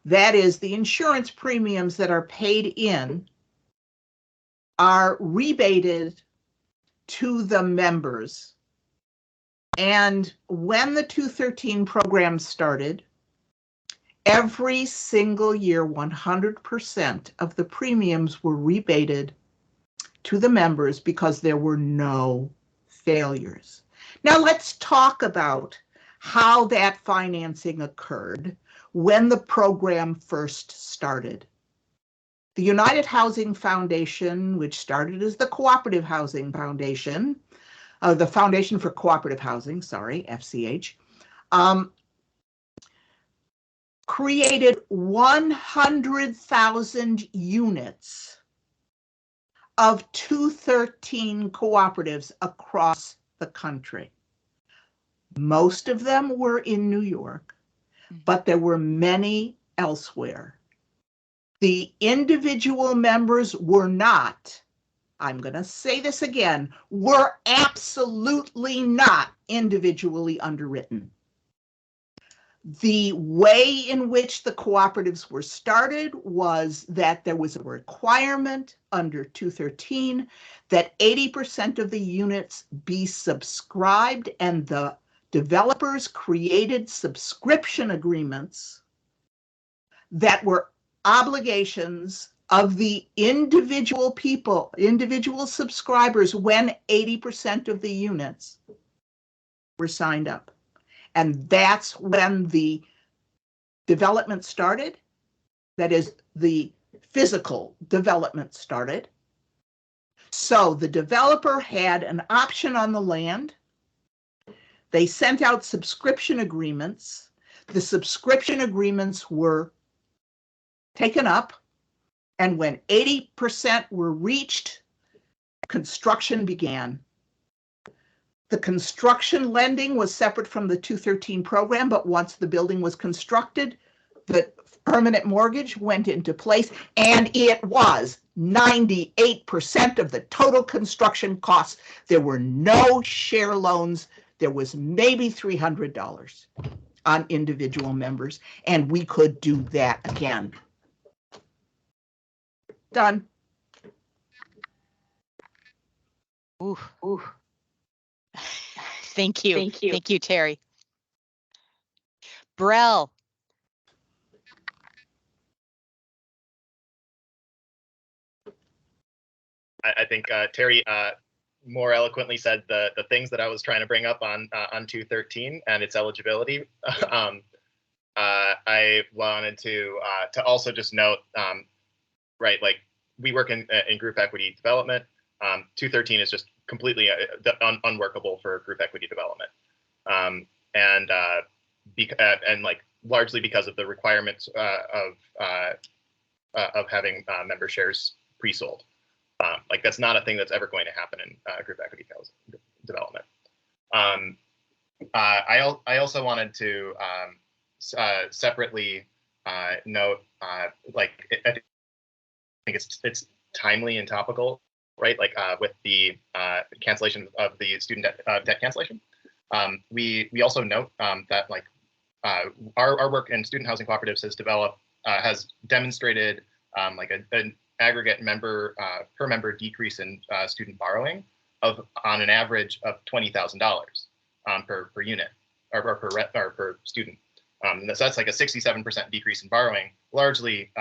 That is, the insurance premiums that are paid in are rebated to the members. And when the 213 program started, every single year, 100% of the premiums were rebated to the members because there were no failures. Now let's talk about how that financing occurred when the program first started. The United Housing Foundation, which started as the Cooperative Housing Foundation, the Foundation for Cooperative Housing, sorry, FCH, created 100,000 units of 213 cooperatives across the country. Most of them were in New York, but there were many elsewhere. The individual members were not, I'm going to say this again, were absolutely not individually underwritten. The way in which the cooperatives were started was that there was a requirement under 213 that 80% of the units be subscribed, and the developers created subscription agreements that were obligations of the individual people, individual subscribers, when 80% of the units were signed up. And that's when the development started. That is, the physical development started. So the developer had an option on the land. They sent out subscription agreements. The subscription agreements were taken up, and when 80% were reached, construction began. The construction lending was separate from the 213 program, but once the building was constructed, the permanent mortgage went into place, and it was 98% of the total construction costs. There were no share loans. There was maybe $300 on individual members, and we could do that again. Done. Ooh. Thank you. Thank you, Terry. Brell. I think Terry more eloquently said the things that I was trying to bring up on 213 and its eligibility. I wanted to also just note, right, like we work in group equity development. 213 is just completely unworkable for group equity development, and like largely because of the requirements of having member shares pre-sold. Like that's not a thing that's ever going to happen in group equity development. I also wanted to separately note, like I think it's timely and topical, right? Like with the cancellation of the student debt cancellation. We also note that like our work in student housing cooperatives has demonstrated like an aggregate member per member decrease in student borrowing on an average of $20,000 per unit or per student. And that's like a 67% decrease in borrowing. Largely,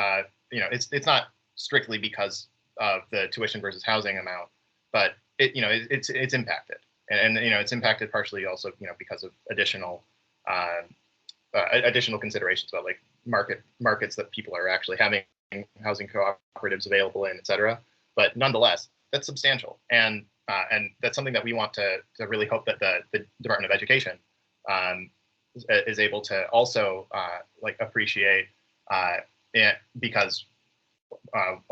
it's not strictly because of the tuition versus housing amount, but it's impacted, and it's impacted partially also because of additional considerations about like markets that people are actually having housing cooperatives available in, et cetera. But nonetheless, that's substantial, and that's something that we want to really hope that the Department of Education is able to also like appreciate, because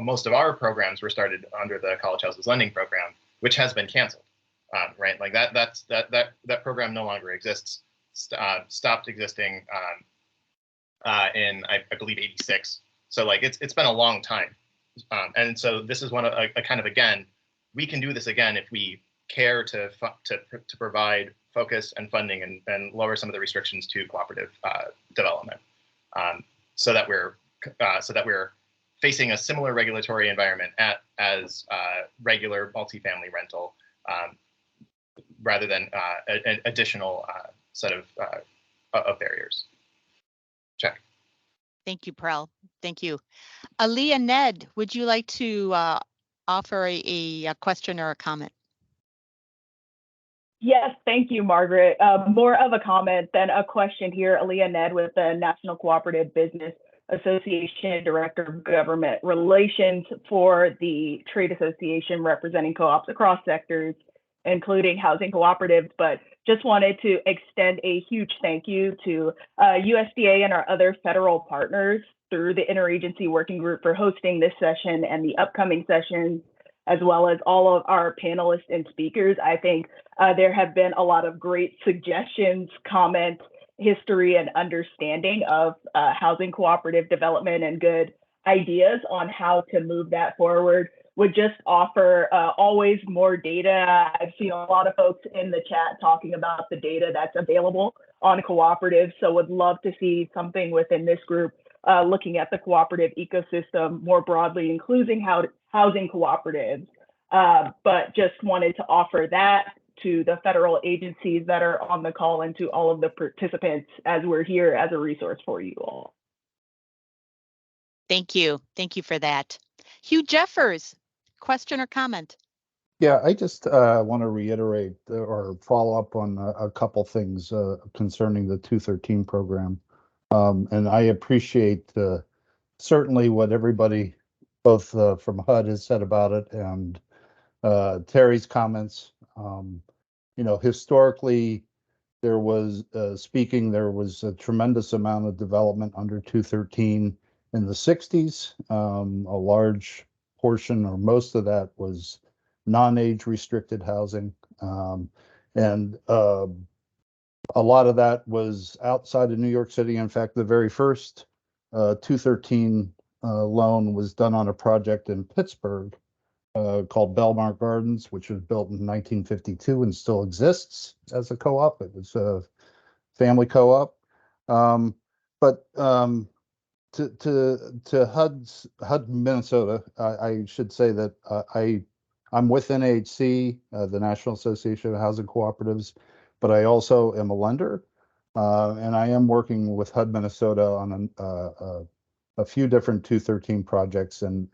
most of our programs were started under the College Houses Lending Program, which has been canceled, right? Like that program no longer exists. Stopped existing in I believe '86. So like it's been a long time, and so this is one of a kind of, again, we can do this again if we care to provide focus and funding and lower some of the restrictions to cooperative development, so that we're facing a similar regulatory environment as regular multifamily rental, rather than an additional set of barriers. Check. Thank you, Prel. Thank you. Aaliyah Ned, would you like to offer a question or a comment? Yes, thank you, Margaret. More of a comment than a question here. Aaliyah Ned with the National Cooperative Business Association, Director of Government Relations for the Trade Association, representing co-ops across sectors, including housing cooperatives, but just wanted to extend a huge thank you to USDA and our other federal partners through the Interagency Working Group for hosting this session and the upcoming sessions, as well as all of our panelists and speakers. I think there have been a lot of great suggestions, comments, history, and understanding of housing cooperative development and good ideas on how to move that forward. Would just offer always more data. I've seen a lot of folks in the chat talking about the data that's available on cooperatives, so would love to see something within this group looking at the cooperative ecosystem more broadly, including housing cooperatives. But just wanted to offer that to the federal agencies that are on the call and to all of the participants as we're here as a resource for you all. Thank you. Thank you for that. Hugh Jeffers, question or comment? Yeah, I just want to reiterate or follow up on a couple things concerning the 213 program. And I appreciate certainly what everybody, both from HUD has said about it and Terry's comments. Historically, there was a tremendous amount of development under 213 in the 60s. A large portion or most of that was non-age restricted housing. And a lot of that was outside of New York City. In fact, the very first 213 loan was done on a project in Pittsburgh called Belmar Gardens, which was built in 1952 and still exists as a co-op. It was a family co-op. But to HUD Minnesota, I should say that I'm with NAHC, the National Association of Housing Cooperatives, but I also am a lender, and I am working with HUD Minnesota on a few different 213 projects, and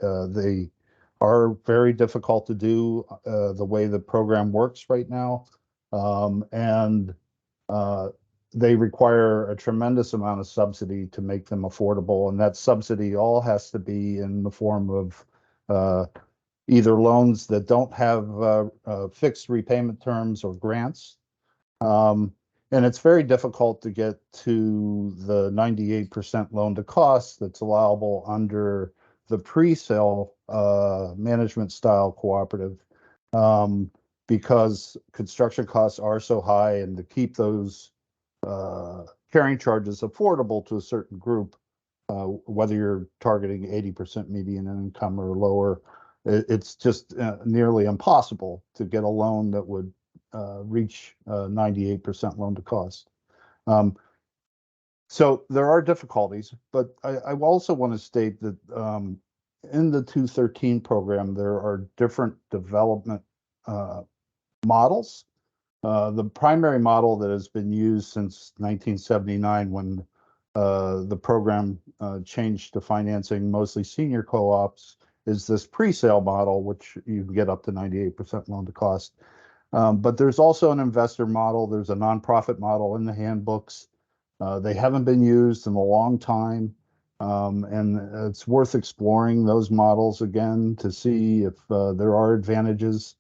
are very difficult to do the way the program works right now. And they require a tremendous amount of subsidy to make them affordable. And that subsidy all has to be in the form of either loans that don't have fixed repayment terms or grants. And it's very difficult to get to the 98% loan to cost that's allowable under the pre-sale management style cooperative, because construction costs are so high, and to keep those carrying charges affordable to a certain group, whether you're targeting 80% median income or lower, it's just nearly impossible to get a loan that would reach 98% loan to cost. So there are difficulties, but I also want to state that in the 213 program, there are different development models. The primary model that has been used since 1979, when the program changed to financing mostly senior co-ops, is this pre-sale model, which you can get up to 98% loan to cost. But there's also an investor model. There's a nonprofit model in the handbooks. They haven't been used in a long time. And it's worth exploring those models again to see if there are advantages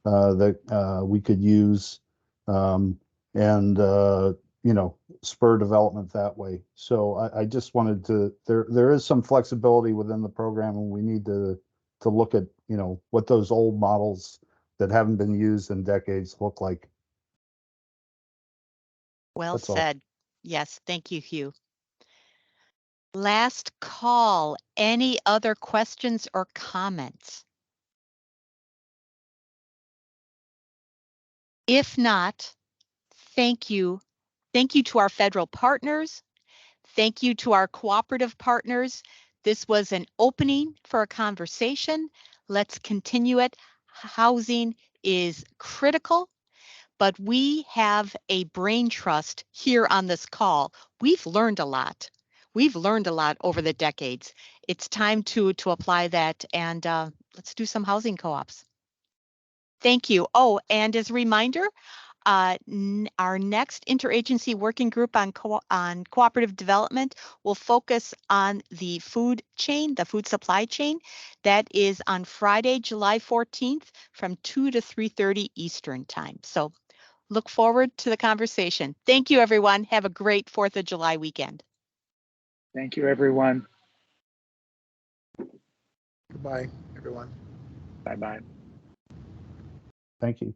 that we could use, and spur development that way. So I just wanted to, there is some flexibility within the program, and we need to look at, what those old models that haven't been used in decades look like. Well That's all. said. Yes, thank you, Hugh. Last call. Any other questions or comments? If not, thank you. Thank you to our federal partners. Thank you to our cooperative partners. This was an opening for a conversation. Let's continue it. Housing is critical, but we have a brain trust here on this call. We've learned a lot. We've learned a lot over the decades. It's time to apply that, and let's do some housing co-ops. Thank you. Oh, and as a reminder, our next interagency working group on cooperative development will focus on the food chain, the food supply chain. That is on Friday, July 14th from 2 to 3:30 Eastern time. So look forward to the conversation. Thank you, everyone. Have a great 4th of July weekend. Thank you, everyone. Goodbye, everyone. Bye-bye. Thank you.